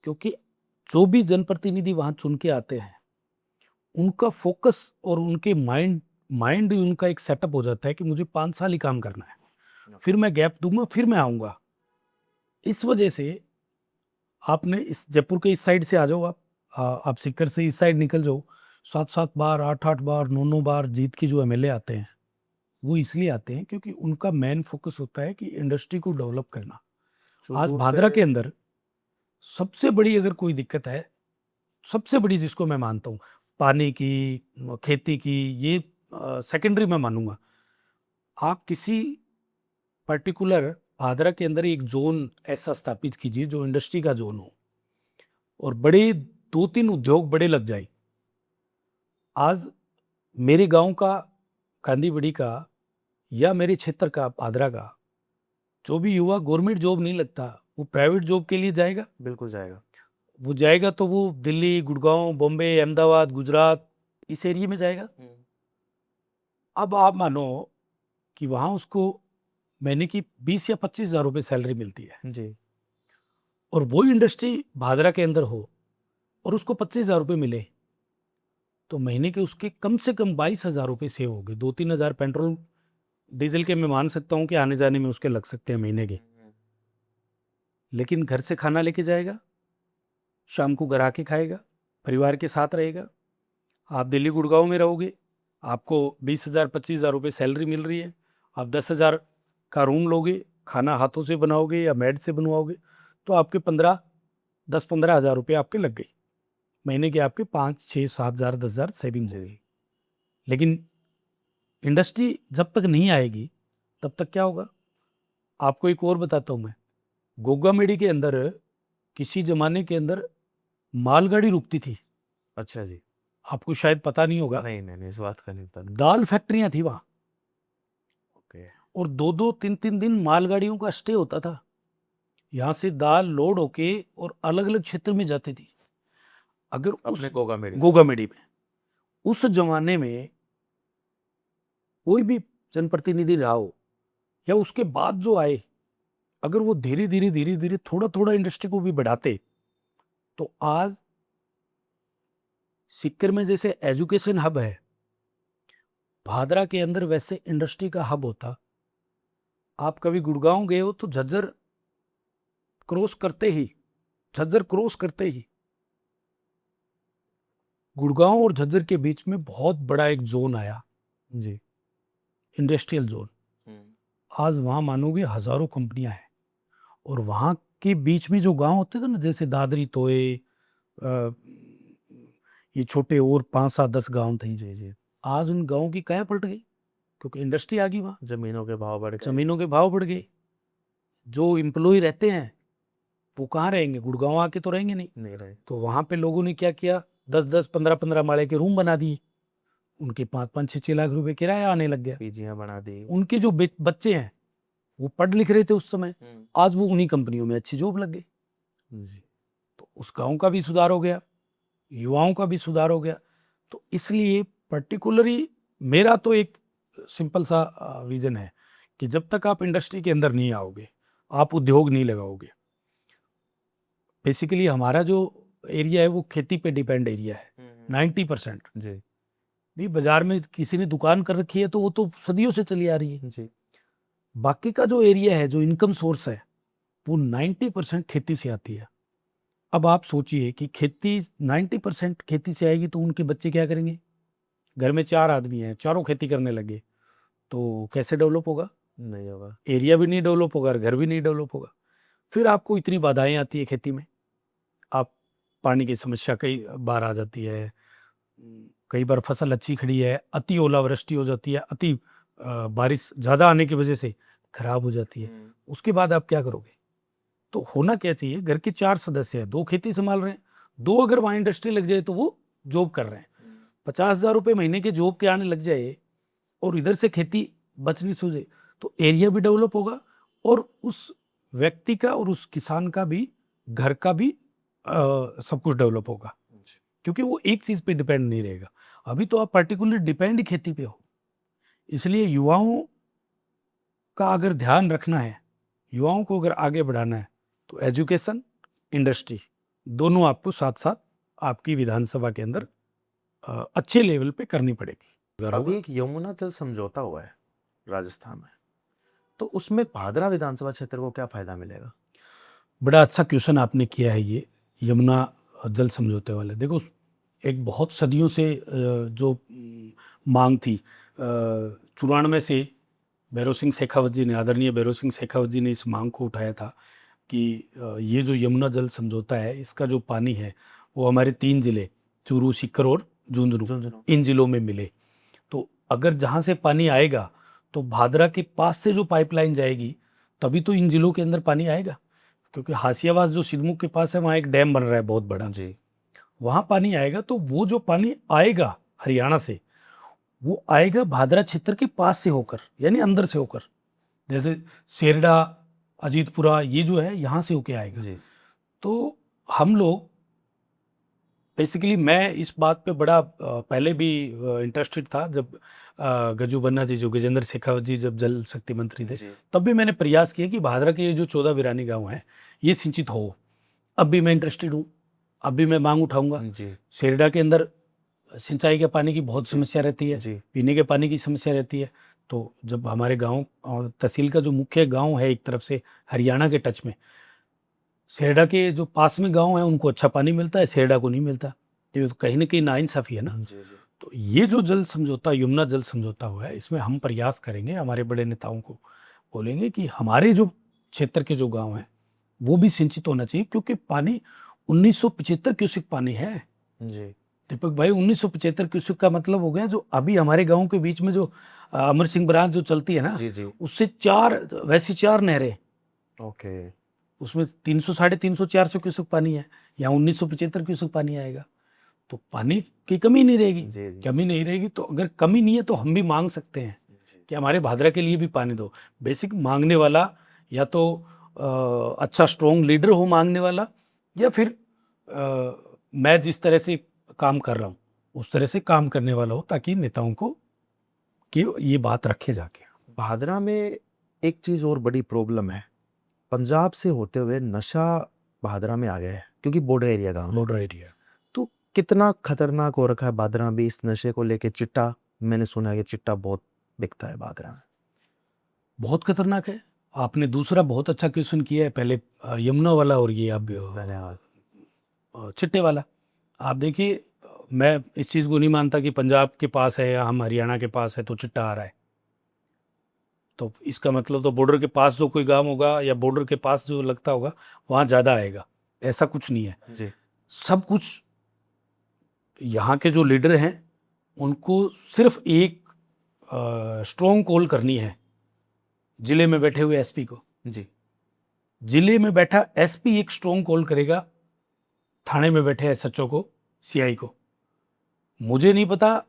क्योंकि जो भी जनप्रतिनिधि वहां चुन के आते हैं, उनका फोकस और उनके माइंड उनका एक सेटअप हो जाता है कि मुझे 5 साल ही काम करना है, फिर मैं गैप दूंगा, फिर मैं आऊंगा। इस वजह से आपने इस जयपुर के इस साइड से आ जाओ, आप सीकर से इस साइड निकल जाओ, 7-7 बार 8-8 बार 9-9 बार जीत के जो एमएलए आते हैं, वो इसलिए आते हैं क्योंकि उनका मेन फोकस होता है कि इंडस्ट्री को डेवलप करना। आज भादरा के अंदर सबसे बड़ी अगर कोई दिक्कत है, सबसे बड़ी जिसको मैं मानता हूँ, पानी की, खेती की, ये सेकेंडरी मैं मानूंगा। आप किसी पर्टिकुलर भादरा के अंदर एक जोन ऐसा स्थापित कीजिए जो इंडस्ट्री का जोन हो और बड़े 2-3 उद्योग बड़े लग जाए। आज मेरे गांव का, कांदीबड़ी का या मेरे क्षेत्र का, भादरा का जो भी युवा गवर्नमेंट जॉब नहीं लगता, वो प्राइवेट जॉब के लिए जाएगा। बिल्कुल जाएगा। वो जाएगा तो वो दिल्ली, गुड़गांव, बॉम्बे, अहमदाबाद, गुजरात, इस एरिया में जाएगा। अब आप मानो कि वहां उसको महीने की 20 या 25 हज़ार रुपये सैलरी मिलती है जी। और वो इंडस्ट्री भादरा के अंदर हो और उसको 25 हज़ार रुपये मिले, तो महीने के उसके कम से कम 22 हज़ार रुपये सेव हो गए। 2-3 हज़ार पेट्रोल डीजल के मैं मान सकता हूँ कि आने जाने में उसके लग सकते हैं महीने के, लेकिन घर से खाना लेके जाएगा, शाम को घर आके खाएगा, परिवार के साथ रहेगा। आप दिल्ली गुड़गांव में रहोगे, आपको 20 हज़ार 25 हज़ार रुपये सैलरी मिल रही है, आप 10 हज़ार का रूम लोगे, खाना हाथों से बनाओगे या मेड से बनवाओगे, तो आपके 10-15 हज़ार रुपये आपके लग गई। महीने के आपके 5-6-7 हज़ार 10 हज़ार सेविंग हो गई। लेकिन इंडस्ट्री जब तक नहीं आएगी तब तक क्या होगा? आपको एक और बताता हूँ मैं। गोगामेड़ी के अंदर किसी जमाने के अंदर मालगाड़ी रुकती थी, अच्छा जी। आपको शायद पता नहीं होगा। नहीं, इस बात का नहीं पता। दाल फैक्ट्रियां थी वहां ओके। और 2-2 3-3 दिन मालगाड़ियों का स्टे होता था। यहाँ से दाल लोड होके और अलग अलग क्षेत्र में जाती थी। अगर अपने उस गोगामेड़ी में उस जमाने में कोई भी जनप्रतिनिधि रहा हो या उसके बाद जो आए, अगर वो धीरे धीरे थोड़ा थोड़ा इंडस्ट्री को भी बढ़ाते, तो आज सीकर में जैसे एजुकेशन हब है, भादरा के अंदर वैसे इंडस्ट्री का हब होता। आप कभी गुड़गांव गए हो तो झज्जर क्रॉस करते ही गुड़गांव और झज्जर के बीच में बहुत बड़ा एक जोन आया जी। Industrial zone. आज वहां मानोगे हजारों कंपनियां हैं और वहां के बीच में जो गांव होते थे ना, जैसे दादरी, तोए, ये छोटे और 5-7-10 गांव थे, जी। आज उन गांवों की काया पलट गई क्योंकि इंडस्ट्री आ गई। वहां जमीनों के भाव बढ़ गए। जमीनों के भाव बढ़ गए। जो एम्प्लॉय रहते हैं वो कहाँ रहेंगे? गुड़गांव आके तो रहेंगे नहीं रहे। तो वहां पे लोगों ने क्या किया, 10-10 15-15 माले के रूम बना दिए, उनके 5-5 6-6 लाख रुपए किराया आने लग गया। पीजियां बना दी। उनके जो बच्चे हैं वो पढ़ लिख रहे थे उस समय, आज वो उन्हीं कंपनियों में अच्छी जॉब लग गई। जी। तो उस गांव का भी सुधार हो गया, युवाओं का भी सुधार हो गया। तो इसलिए पर्टिकुलरली मेरा तो एक सिंपल सा विजन है कि जब तक आप इंडस्ट्री के अंदर नहीं आओगे, आप उद्योग नहीं लगाओगे। बेसिकली हमारा जो एरिया है वो खेती पे डिपेंड एरिया है 90%। जी। भी बाजार में किसी ने दुकान कर रखी है तो वो तो सदियों से चली आ रही है। जी। बाकी का जो एरिया है, जो इनकम सोर्स है, वो 90% खेती से आती है। अब आप सोचिए कि खेती 90% खेती से आएगी तो उनके बच्चे क्या करेंगे? घर में 4 आदमी हैं, चारों खेती करने लगे तो कैसे डेवलप होगा? नहीं होगा। एरिया भी नहीं डेवलप होगा और घर भी नहीं डेवलप होगा। फिर आपको इतनी बाधाएं आती है खेती में, आप पानी की समस्या कई बार आ जाती है, कई बार फसल अच्छी खड़ी है, अति ओलावृष्टि हो जाती है, अति बारिश ज़्यादा आने की वजह से खराब हो जाती है। उसके बाद आप क्या करोगे? तो होना क्या चाहिए, घर के 4 सदस्य हैं, 2 खेती संभाल रहे हैं, 2 अगर वहाँ इंडस्ट्री लग जाए तो वो जॉब कर रहे हैं, 50,000 रुपये महीने के जॉब के आने लग जाए और इधर से खेती बचनी सूझे, तो एरिया भी डेवलप होगा और उस व्यक्ति का और उस किसान का भी, घर का भी सब कुछ डेवलप होगा, क्योंकि वो एक चीज़ पे डिपेंड नहीं रहेगा। अभी तो आप पर्टिकुलर डिपेंड खेती पे हो। इसलिए युवाओं का अगर ध्यान रखना है, युवाओं को अगर आगे बढ़ाना है, तो एजुकेशन, इंडस्ट्री दोनों आपको साथ साथ आपकी विधानसभा के अंदर अच्छे लेवल पे करनी पड़ेगी। अभी एक यमुना जल समझौता हुआ है राजस्थान में, तो उसमें भादरा विधानसभा क्षेत्र को क्या फायदा मिलेगा? बड़ा अच्छा क्वेश्चन आपने किया है। ये यमुना जल समझौते वाले, देखो एक बहुत सदियों से जो मांग थी, 94 से भैरव सिंह शेखावत जी ने, आदरणीय भैरव सिंह शेखावत जी ने इस मांग को उठाया था कि ये जो यमुना जल समझौता है, इसका जो पानी है वो हमारे 3 जिले चूरू, सीकर और झुंझुनू, इन जिलों में मिले। तो अगर जहाँ से पानी आएगा तो भादरा के पास से जो पाइपलाइन जाएगी तभी तो इन जिलों के अंदर पानी आएगा, क्योंकि हासियावास जो सिद्धमुख के पास है वहाँ एक डैम बन रहा है बहुत बड़ा जी, वहाँ पानी आएगा। तो वो जो पानी आएगा हरियाणा से, वो आएगा भादरा क्षेत्र के पास से होकर, यानी अंदर से होकर, जैसे सेरडा, अजीतपुरा, ये जो है यहाँ से होके आएगा। जी, तो हम लोग बेसिकली, मैं इस बात पे बड़ा पहले भी इंटरेस्टेड था, जब गजू बन्ना जी, जो गजेंद्र शेखावत जी जब जल शक्ति मंत्री थे, जी, तब भी मैंने प्रयास किया कि भादरा के ये जो 14 बिरानी गांव हैं ये सिंचित हो। अब भी मैं इंटरेस्टेड हूँ, अब भी मैं मांग उठाऊंगा। जी, सेरडा के अंदर सिंचाई के पानी की बहुत समस्या रहती है, जी, पीने के पानी की समस्या रहती है। तो जब हमारे गांव और तहसील का जो मुख्य गांव है एक तरफ से हरियाणा के टच में, सेरडा के जो पास में गांव है उनको अच्छा पानी मिलता है, सेरडा को नहीं मिलता। तो ये तो कहीं ना कहीं नाइंसाफी है ना। जी, जी, तो ये जो जल समझौता, यमुना जल समझौता हुआ है, इसमें हम प्रयास करेंगे, हमारे बड़े नेताओं को बोलेंगे कि हमारे जो क्षेत्र के जो गांव हैं वो भी सिंचित होना चाहिए, क्योंकि पानी 1975 क्यूसेक पानी है जी, दीपक भाई। 1975 क्यूसेक का मतलब हो गया जो अभी हमारे गांव के बीच में जो अमर सिंह ब्रांच जो चलती है ना, जी, जी, उससे 4 वैसी 4 नहरें, ओके, उसमें 300 350 400 क्यूसेक पानी है, यहाँ 1975 क्यूसेक पानी आएगा। तो पानी की कमी नहीं रहेगी, जी, जी, कमी नहीं रहेगी। तो अगर कमी नहीं है तो हम भी मांग सकते हैं जी, कि हमारे भादरा के लिए भी पानी दो। बेसिक मांगने वाला या तो अच्छा स्ट्रॉन्ग लीडर हो मांगने वाला, या फिर मैं जिस तरह से काम कर रहा हूँ उस तरह से काम करने वाला हो, ताकि नेताओं को कि ये बात रखे जाके। भादरा में एक चीज और बड़ी प्रॉब्लम है, पंजाब से होते हुए नशा भादरा में आ गया है, क्योंकि बॉर्डर एरिया गांव है। बॉर्डर एरिया तो कितना खतरनाक हो रखा है भादरा में इस नशे को लेके? चिट्टा, मैंने सुना है कि चिट्टा बहुत बिकता है भादरा में। बहुत खतरनाक है। आपने दूसरा बहुत अच्छा क्वेश्चन किया है, पहले यमुना वाला और ये अब धन्यवाद। चिट्टे वाला। आप देखिए, मैं इस चीज़ को नहीं मानता कि पंजाब के पास है या हम हरियाणा के पास है तो चिट्टा आ रहा है। तो इसका मतलब तो बॉर्डर के पास जो कोई गांव होगा या बॉर्डर के पास जो लगता होगा वहाँ ज़्यादा आएगा, ऐसा कुछ नहीं है। जी, सब कुछ यहाँ के जो लीडर हैं उनको सिर्फ एक स्ट्रॉन्ग कॉल करनी है जिले में बैठे हुए एसपी को। जी, जिले में बैठा एसपी एक स्ट्रॉन्ग कॉल करेगा थाने में बैठे एसएचओ को, सीआई को। मुझे नहीं पता,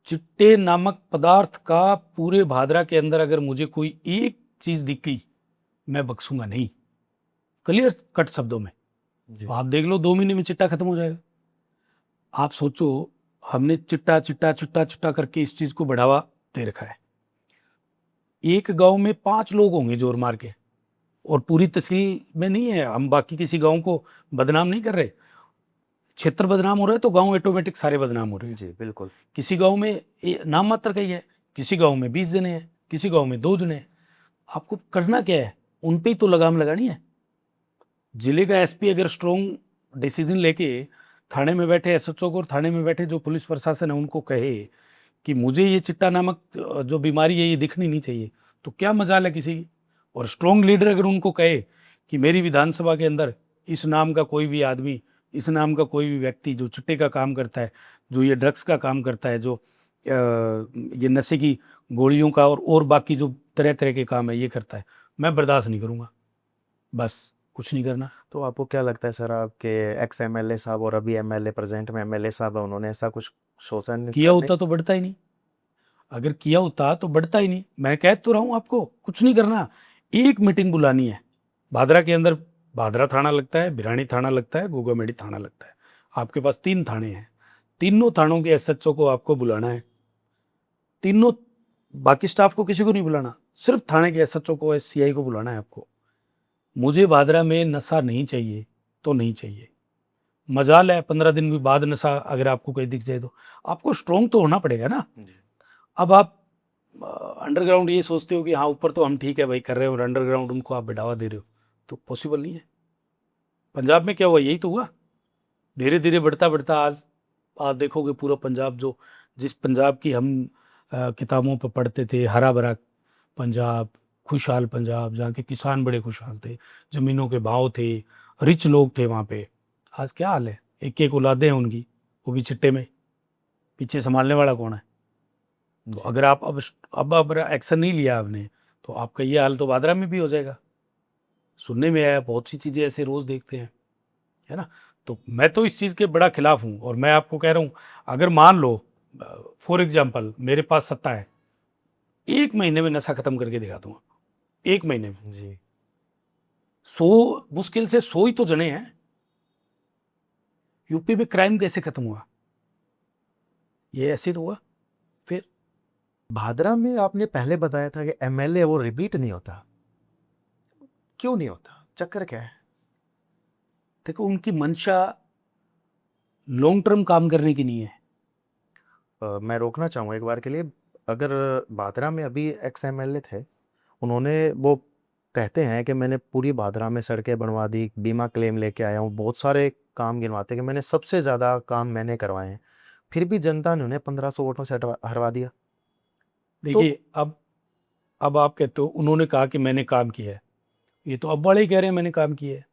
चिट्टे नामक पदार्थ का पूरे भादरा के अंदर अगर मुझे कोई एक चीज दिख गई, मैं बख्शूंगा नहीं, क्लियर कट शब्दों में। जी, आप देख लो 2 महीने में चिट्टा खत्म हो जाएगा। आप सोचो, हमने चिट्टा चिट्टा चिट्टा चिट्टा करके इस चीज को बढ़ावा दे रखा है। एक गांव में 5 लोग होंगे जोर मार के, और पूरी तहसील में नहीं है। हम बाकी किसी गांव को बदनाम नहीं कर रहे, क्षेत्र बदनाम हो रहा है तो गांव ऑटोमेटिक सारे बदनाम हो रहे हैं। जी, बिल्कुल। किसी गांव में नाम मात्र का ही है, किसी गांव में 20 जने हैं, किसी गांव में 2 जने हैं। आपको करना क्या है, उन पे ही तो लगाम लगानी है। जिले का एसपी अगर स्ट्रॉन्ग डिसीजन लेके थाने में बैठे एसएचओ को और थाने में बैठे जो पुलिस प्रशासन है उनको कहे कि मुझे ये चिट्टा नामक जो बीमारी है ये दिखनी नहीं चाहिए, तो क्या मजाल है किसी की। और स्ट्रॉन्ग लीडर अगर उनको कहे कि मेरी विधानसभा के अंदर इस नाम का कोई भी आदमी, इस नाम का कोई भी व्यक्ति जो चिट्टे का काम करता है, जो ये ड्रग्स का काम करता है, जो ये नशे की गोलियों का और बाकी जो तरह तरह के काम है ये करता है, मैं बर्दाश्त नहीं करूँगा। बस कुछ नहीं करना। तो आपको क्या लगता है सर, आपके एक्स एमएलए साहब और अभी एमएलए, प्रेजेंट में एमएलए साहब है, उन्होंने ऐसा कुछ शोषण किया होता तो बढ़ता ही नहीं, अगर किया होता तो बढ़ता ही नहीं। मैं कह तो रहा हूँ आपको, कुछ नहीं करना। एक मीटिंग बुलानी है भादरा के अंदर। भादरा थाना लगता है, बिरानी थाना लगता है, गोगामेडी थाना लगता है। आपके पास 3 थाने हैं, तीनों थानों के एसएचओ को आपको बुलाना है। तीनों, बाकी स्टाफ को किसी को नहीं बुलाना, सिर्फ थाने के एसएचओ को, एससीआई को बुलाना है आपको। मुझे भादरा में नशा नहीं चाहिए तो नहीं चाहिए। मजाल है 15 दिन भी बाद नशा अगर आपको कहीं दिख जाए तो आपको स्ट्रोंग तो होना पड़ेगा ना। अब आप अंडरग्राउंड ये सोचते हो कि हाँ ऊपर तो हम ठीक है भाई कर रहे हो, और अंडरग्राउंड उनको आप बढ़ावा दे रहे हो, तो पॉसिबल नहीं है। पंजाब में क्या हुआ, यही तो हुआ। धीरे धीरे बढ़ता बढ़ता आज आप देखोगे पूरा पंजाब, जो जिस पंजाब की हम किताबों पर पढ़ते थे, हरा भरा पंजाब, खुशहाल पंजाब, जहाँ के किसान बड़े खुशहाल थे, ज़मीनों के भाव थे, रिच लोग थे वहाँ पे, आज क्या हाल है। एक एक औलादें हैं उनकी, वो भी चिट्टे में, पीछे संभालने वाला कौन है। तो अगर आप अब एक्शन नहीं लिया आपने तो आपका ये हाल तो भादरा में भी हो जाएगा। सुनने में आया, बहुत सी चीज़ें ऐसे रोज़ देखते हैं, है ना। तो मैं तो इस चीज़ के बड़ा खिलाफ हूँ, और मैं आपको कह रहा हूँ अगर मान लो फॉर एग्जाम्पल मेरे पास सत्ता है, 1 महीने में नशा खत्म करके दिखा दूंगा, 1 महीने में। जी 100 मुश्किल से 100 ही तो जने हैं। यूपी में क्राइम कैसे खत्म हुआ, ये ऐसे तो हुआ। फिर भादरा में आपने पहले बताया था कि एमएलए वो रिपीट नहीं होता, क्यों नहीं होता, चक्कर क्या है? देखो उनकी मंशा लॉन्ग टर्म काम करने की नहीं है। मैं रोकना चाहूँगा एक बार के लिए। अगर भादरा में अभी एक्स एमएलए थे, उन्होंने वो कहते हैं कि मैंने पूरी भादरा में सड़कें बनवा दी, बीमा क्लेम लेके आया हूँ, बहुत सारे काम गिनवाते कि मैंने सबसे ज़्यादा काम मैंने करवाए हैं, फिर भी जनता ने उन्हें 1500 वोटों से हरवा दिया। तो देखिए अब आप कहते हो उन्होंने कहा कि मैंने काम किया है, ये तो अब वाले ही कह रहे हैं मैंने काम किया है,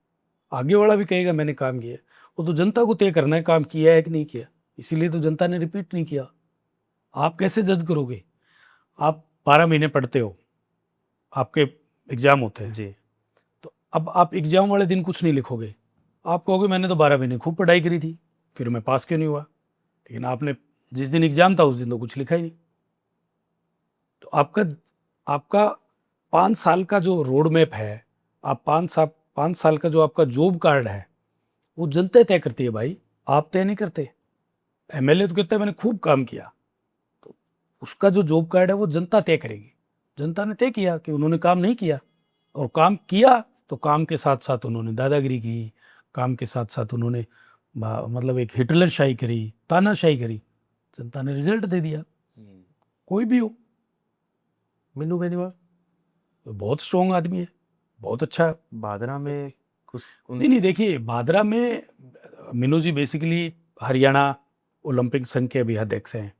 आगे वाला भी कहेगा मैंने काम किया है। वो तो जनता को तय करना है काम किया है कि नहीं किया, इसीलिए तो जनता ने रिपीट नहीं किया। आप कैसे जज करोगे। आप 12 महीने पढ़ते हो, आपके एग्जाम होते हैं, जी तो अब आप एग्जाम वाले दिन कुछ नहीं लिखोगे, आप कहोगे मैंने तो 12 महीने खूब पढ़ाई करी थी, फिर मैं पास क्यों नहीं हुआ। लेकिन आपने जिस दिन एग्जाम था उस दिन तो कुछ लिखा ही नहीं। तो आपका आपका 5 साल का जो रोड मैप है, आप 5 साल का जो आपका जॉब कार्ड है, वो जनता तय करती है भाई, आप तय नहीं करते। एमएलए तो कहता है मैंने खूब काम किया, तो उसका जो जॉब कार्ड है वो जनता तय करेगी। जनता ने तय किया कि उन्होंने काम नहीं किया, और काम किया तो काम के साथ साथ उन्होंने दादागिरी की, काम के साथ साथ उन्होंने मतलब एक हिटलर शाही करी, तानाशाही करी, जनता ने रिजल्ट दे दिया। कोई भी हो, मीनू बेनीवाल तो बहुत स्ट्रॉन्ग आदमी है, बहुत अच्छा है। भादरा में कुछ नहीं नहीं, देखिए भादरा में मीनू जी बेसिकली हरियाणा ओलंपिक संघ के अभी अध्यक्ष हैं,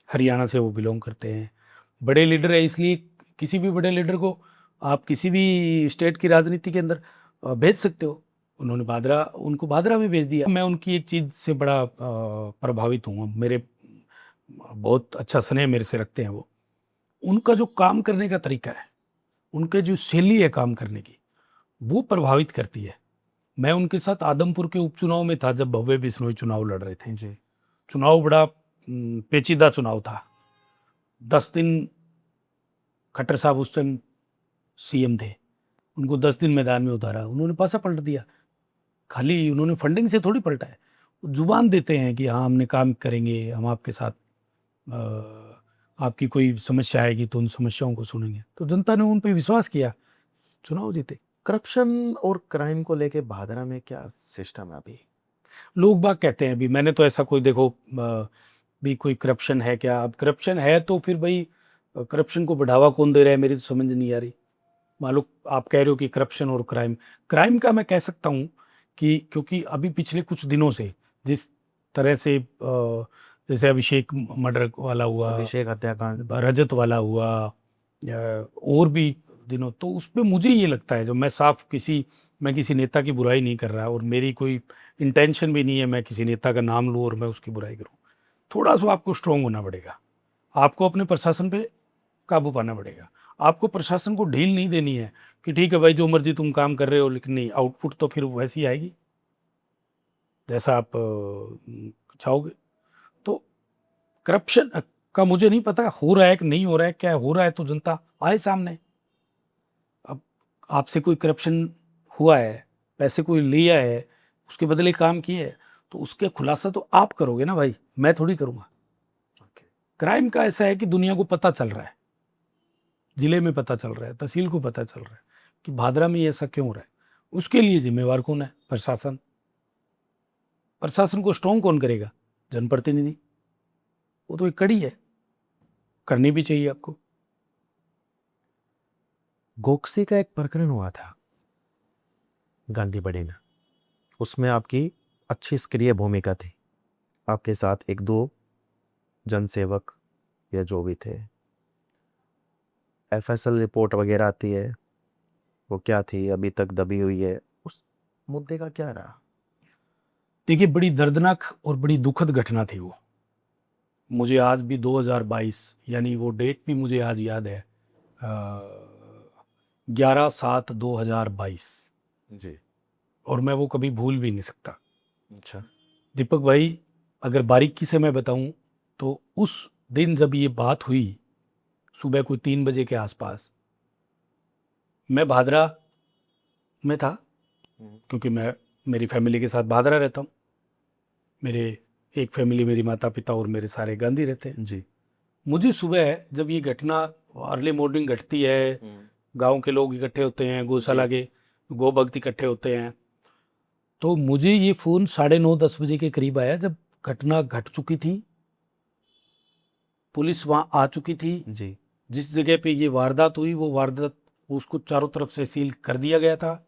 हरियाणा से वो बिलोंग करते हैं, बड़े लीडर है, इसलिए किसी भी बड़े लीडर को आप किसी भी स्टेट की राजनीति के अंदर भेज सकते हो। उन्होंने उनको भादरा में भेज दिया। मैं उनकी एक चीज़ से बड़ा प्रभावित हूँ, मेरे बहुत अच्छा स्नेह मेरे से रखते हैं वो। उनका जो काम करने का तरीका है, उनके जो शैली है काम करने की, वो प्रभावित करती है। मैं उनके साथ आदमपुर के उपचुनाव में था जब भव्य बिश्नोई चुनाव लड़ रहे थे। जी चुनाव बड़ा पेचीदा चुनाव था। 10 दिन खट्टर साहब उस टाइम सीएम थे, उनको 10 दिन मैदान में उतारा, उन्होंने पासा पलट दिया। खाली उन्होंने फंडिंग से थोड़ी पलटा है, वो जुबान देते हैं कि हाँ हमने काम करेंगे, हम आपके साथ आपकी कोई समस्या आएगी तो उन समस्याओं को सुनेंगे। तो जनता ने उन पर विश्वास किया, चुनाव जीते। करप्शन और क्राइम को लेके भादरा में क्या सिस्टम है अभी? लोग बाग कहते हैं, अभी मैंने तो ऐसा कोई देखो भी कोई करप्शन है क्या। अब करप्शन है तो फिर भाई करप्शन को बढ़ावा कौन दे रहा है, मेरी तो समझ नहीं आ रही। मान लो आप कह रहे हो कि करप्शन और क्राइम, क्राइम का मैं कह सकता हूँ कि क्योंकि अभी पिछले कुछ दिनों से जिस तरह से जैसे अभिषेक मर्डर वाला हुआ, अभिषेक हत्याकांड, रजत वाला हुआ, या और भी दिनों, तो उस पर मुझे ये लगता है, जो मैं किसी नेता की बुराई नहीं कर रहा, और मेरी कोई इंटेंशन भी नहीं है मैं किसी नेता का नाम लूँ और मैं उसकी बुराई करूँ। थोड़ा सा आपको स्ट्रोंग होना पड़ेगा, आपको अपने प्रशासन पे काबू पाना पड़ेगा। आपको प्रशासन को ढील नहीं देनी है कि ठीक है भाई जो मर्जी तुम काम कर रहे हो, लेकिन नहीं, आउटपुट तो फिर वैसी आएगी जैसा आप चाहोगे। तो करप्शन का मुझे नहीं पता हो रहा है कि नहीं हो रहा है, क्या हो रहा है तो जनता आए सामने। अब आपसे कोई करप्शन हुआ है, पैसे कोई लिया है, उसके बदले काम किए है, तो उसके खुलासा तो आप करोगे ना भाई, मैं थोड़ी करूँगा। क्राइम का ऐसा है कि दुनिया को पता चल रहा है, जिले में पता चल रहा है, तहसील को पता चल रहा है कि भादरा में ये ऐसा क्यों हो रहा है, उसके लिए जिम्मेवार कौन है? प्रशासन। प्रशासन को स्ट्रॉन्ग कौन करेगा? जनप्रतिनिधि। वो तो एक कड़ी है, करनी भी चाहिए आपको। गोक्सी का एक प्रकरण हुआ था गांधी बड़ी में, उसमें आपकी अच्छी सक्रिय भूमिका थी, आपके साथ एक दो जनसेवक या जो भी थे। एफएसएल रिपोर्ट वगैरह आती है, वो क्या थी, अभी तक दबी हुई है, उस मुद्दे का क्या रहा? देखिए, बड़ी दर्दनाक और बड़ी दुखद घटना थी वो। मुझे आज भी 2022, यानी वो डेट भी मुझे आज याद है, 11/7/2022, जी। और मैं वो कभी भूल भी नहीं सकता। अच्छा। दीपक भाई, अगर बारीकी से मैं बताऊं तो उस दिन जब ये बात हुई, सुबह कोई 3 बजे के आसपास, मैं भादरा में था, क्योंकि मैं मेरी फैमिली के साथ भादरा रहता हूँ। मेरे एक फैमिली, मेरी माता पिता और मेरे सारे गांधी रहते हैं। जी। मुझे सुबह जब ये घटना अर्ली मॉर्निंग घटती है, गांव के लोग इकट्ठे होते हैं, गौशाला के गौ भक्त इकट्ठे होते हैं, तो मुझे ये फ़ोन 9:30-10 बजे के करीब आया, जब घटना घट चुकी थी, पुलिस वहाँ आ चुकी थी। जी। जिस जगह पे ये वारदात हुई, वो वारदात, उसको चारों तरफ से सील कर दिया गया था।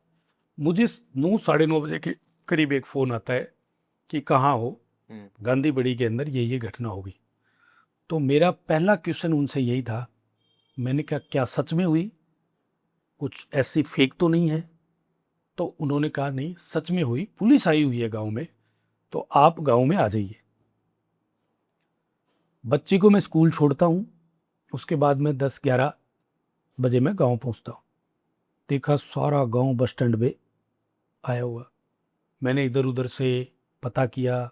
मुझे 9-9:30 बजे के करीब एक फ़ोन आता है कि कहाँ हो, गांधी बड़ी के अंदर ये घटना होगी। तो मेरा पहला क्वेश्चन उनसे यही था, मैंने कहा क्या सच में हुई, कुछ ऐसी फेक तो नहीं है? तो उन्होंने कहा नहीं, सच में हुई, पुलिस आई हुई है गांव में, तो आप गांव में आ जाइए। बच्ची को मैं स्कूल छोड़ता हूँ, उसके बाद में 10-11 बजे मैं गांव पहुँचता हूँ। देखा सारा गांव बस स्टैंड पे आया हुआ। मैंने इधर उधर से पता किया,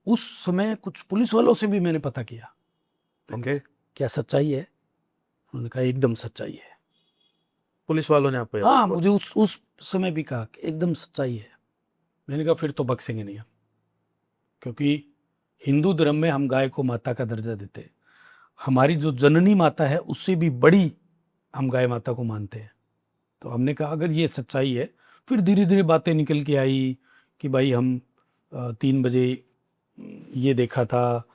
उस समय कुछ पुलिस वालों से भी मैंने पता किया। ओके। क्या सच्चाई है? उन्होंने कहा एकदम सच्चाई है। पुलिस वालों ने आपको हाँ, मुझे उस समय भी कहा कि एकदम सच्चाई है। मैंने कहा फिर तो बख्शेंगे नहीं हम, क्योंकि हिंदू धर्म में हम गाय को माता का दर्जा देते हैं। हमारी जो जननी माता है उससे भी बड़ी हम गाय माता को मानते हैं। तो हमने कहा अगर ये सच्चाई है, फिर धीरे धीरे बातें निकल के आई कि भाई हम 3 बजे ये देखा था,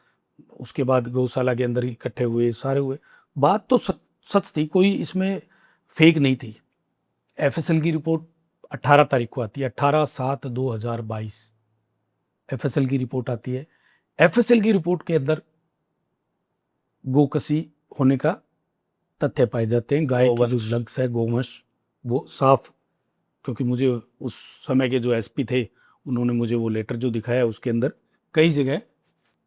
उसके बाद गौशाला के अंदर इकट्ठे हुए, सारे हुए। बात तो सच थी, कोई इसमें फेक नहीं थी। एफएसएल की रिपोर्ट 18 तारीख को आती है, 18/7/2022 एफएसएल की रिपोर्ट आती है। एफएसएल की रिपोर्ट के अंदर गोकसी होने का तथ्य पाए जाते हैं। गाय की जो लग्स है, गोवंश, वो साफ, क्योंकि मुझे उस समय के जो एसपी थे उन्होंने मुझे वो लेटर जो दिखाया, उसके अंदर कई जगह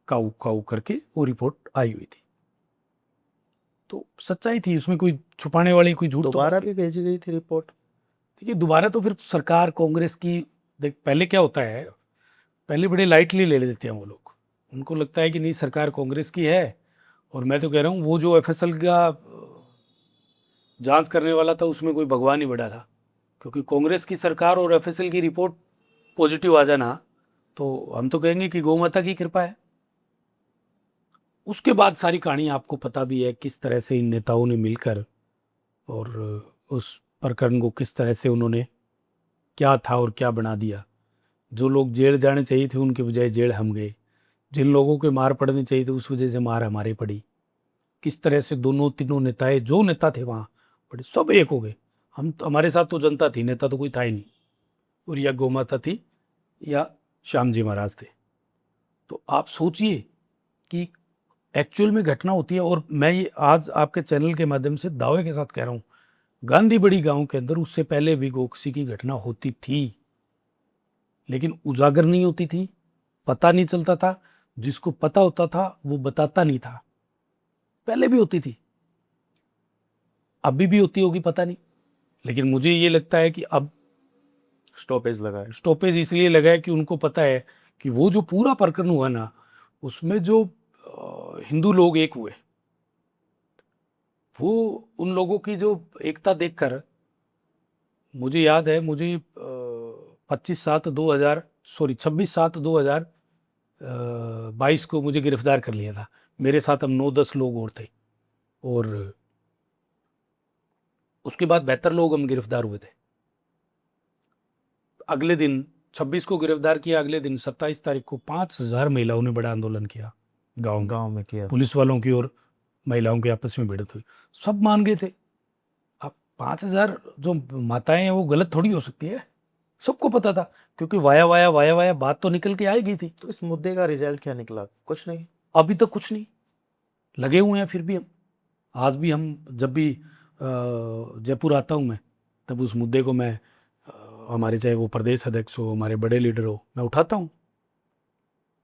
काऊ काऊ करके वो रिपोर्ट आई हुई थी। तो सच्चाई थी, उसमें कोई छुपाने वाली कोई झूठ तो दोबारा भी भेजी गई थी रिपोर्ट? देखिए, दोबारा तो फिर सरकार कांग्रेस की, देख पहले क्या होता है, पहले बड़े लाइटली ले लेते हैं वो लोग। उनको लगता है कि नहीं सरकार कांग्रेस की है, और मैं तो कह रहा हूँ वो जो एफएसएल का जांच करने वाला था उसमें कोई भगवान ही बड़ा था, क्योंकि कांग्रेस की सरकार और एफएसएल की रिपोर्ट पॉजिटिव आ जाना, तो हम तो कहेंगे कि गौ माता की कृपा है। उसके बाद सारी कहानी आपको पता भी है, किस तरह से इन नेताओं ने मिलकर और उस प्रकरण को किस तरह से उन्होंने, क्या था और क्या बना दिया। जो लोग जेल जाने चाहिए थे उनके बजाय जेल हम गए, जिन लोगों के मार पड़नी चाहिए थी उस वजह से मार हमारी पड़ी। किस तरह से दोनों तीनों नेताएं, जो नेता थे वहाँ बड़े, सब एक हो गए। हम तो, हमारे साथ तो जनता थी, नेता तो कोई था ही नहीं, और या गौ माता थी या श्याम जी महाराज थे। तो आप सोचिए कि एक्चुअल में घटना होती है। और मैं ये आज आपके चैनल के माध्यम से दावे के साथ कह रहा हूँ, गांधी बड़ी गांव के अंदर उससे पहले भी गोकसी की घटना होती थी, लेकिन उजागर नहीं होती थी, पता नहीं चलता था। जिसको पता होता था वो बताता नहीं था। पहले भी होती थी, अभी भी होती होगी पता नहीं, लेकिन मुझे ये लगता है कि अब स्टॉपेज लगा है। स्टॉपेज इसलिए लगा है कि उनको पता है कि वो जो पूरा प्रकरण हुआ ना, उसमें जो हिंदू लोग एक हुए, वो उन लोगों की जो एकता देखकर, मुझे याद है, मुझे 26/7/2022 को मुझे गिरफ्तार कर लिया था। मेरे साथ हम 9-10 लोग और थे, और उसके बाद 72 लोग हम गिरफ्तार हुए थे। अगले दिन 26 को गिरफ्तार किया, अगले दिन 27 तारीख को 5000 महिलाओं ने बड़ा आंदोलन किया गांव में। गांव में किया। पुलिस वालों की और महिलाओं की आपस में भिड़ंत हुई, सब मान गए थे। अब 5000 जो माताएं हैं वो गलत थोड़ी हो सकती है, सबको पता था, क्योंकि वाया वाया बात तो निकल के आएगी थी। तो इस मुद्दे का रिजल्ट क्या निकला? कुछ नहीं, अभी तक कुछ नहीं, लगे हुए हैं फिर भी हम। आज भी हम जब भी जयपुर आता हूँ मैं, तब उस मुद्दे को मैं हमारे चाहे वो प्रदेश अध्यक्ष हो, हमारे बड़े लीडर हो, मैं उठाता हूँ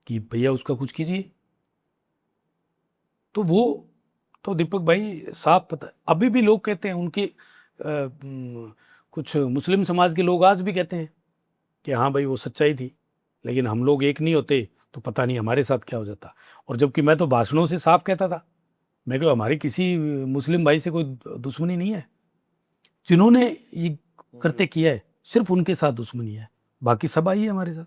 कि भैया उसका कुछ कीजिए। तो वो तो दीपक भाई साफ पता। अभी भी लोग कहते हैं उनके कुछ मुस्लिम समाज के लोग आज भी कहते हैं कि हाँ भाई वो सच्चाई थी, लेकिन हम लोग एक नहीं होते तो पता नहीं हमारे साथ क्या हो जाता। और जबकि मैं तो भाषणों से साफ कहता था, मैं कहा हमारी किसी मुस्लिम भाई से कोई दुश्मनी नहीं है, जिन्होंने ये करते किया है सिर्फ उनके साथ दुश्मनी है, बाकी सब आई है हमारे साथ।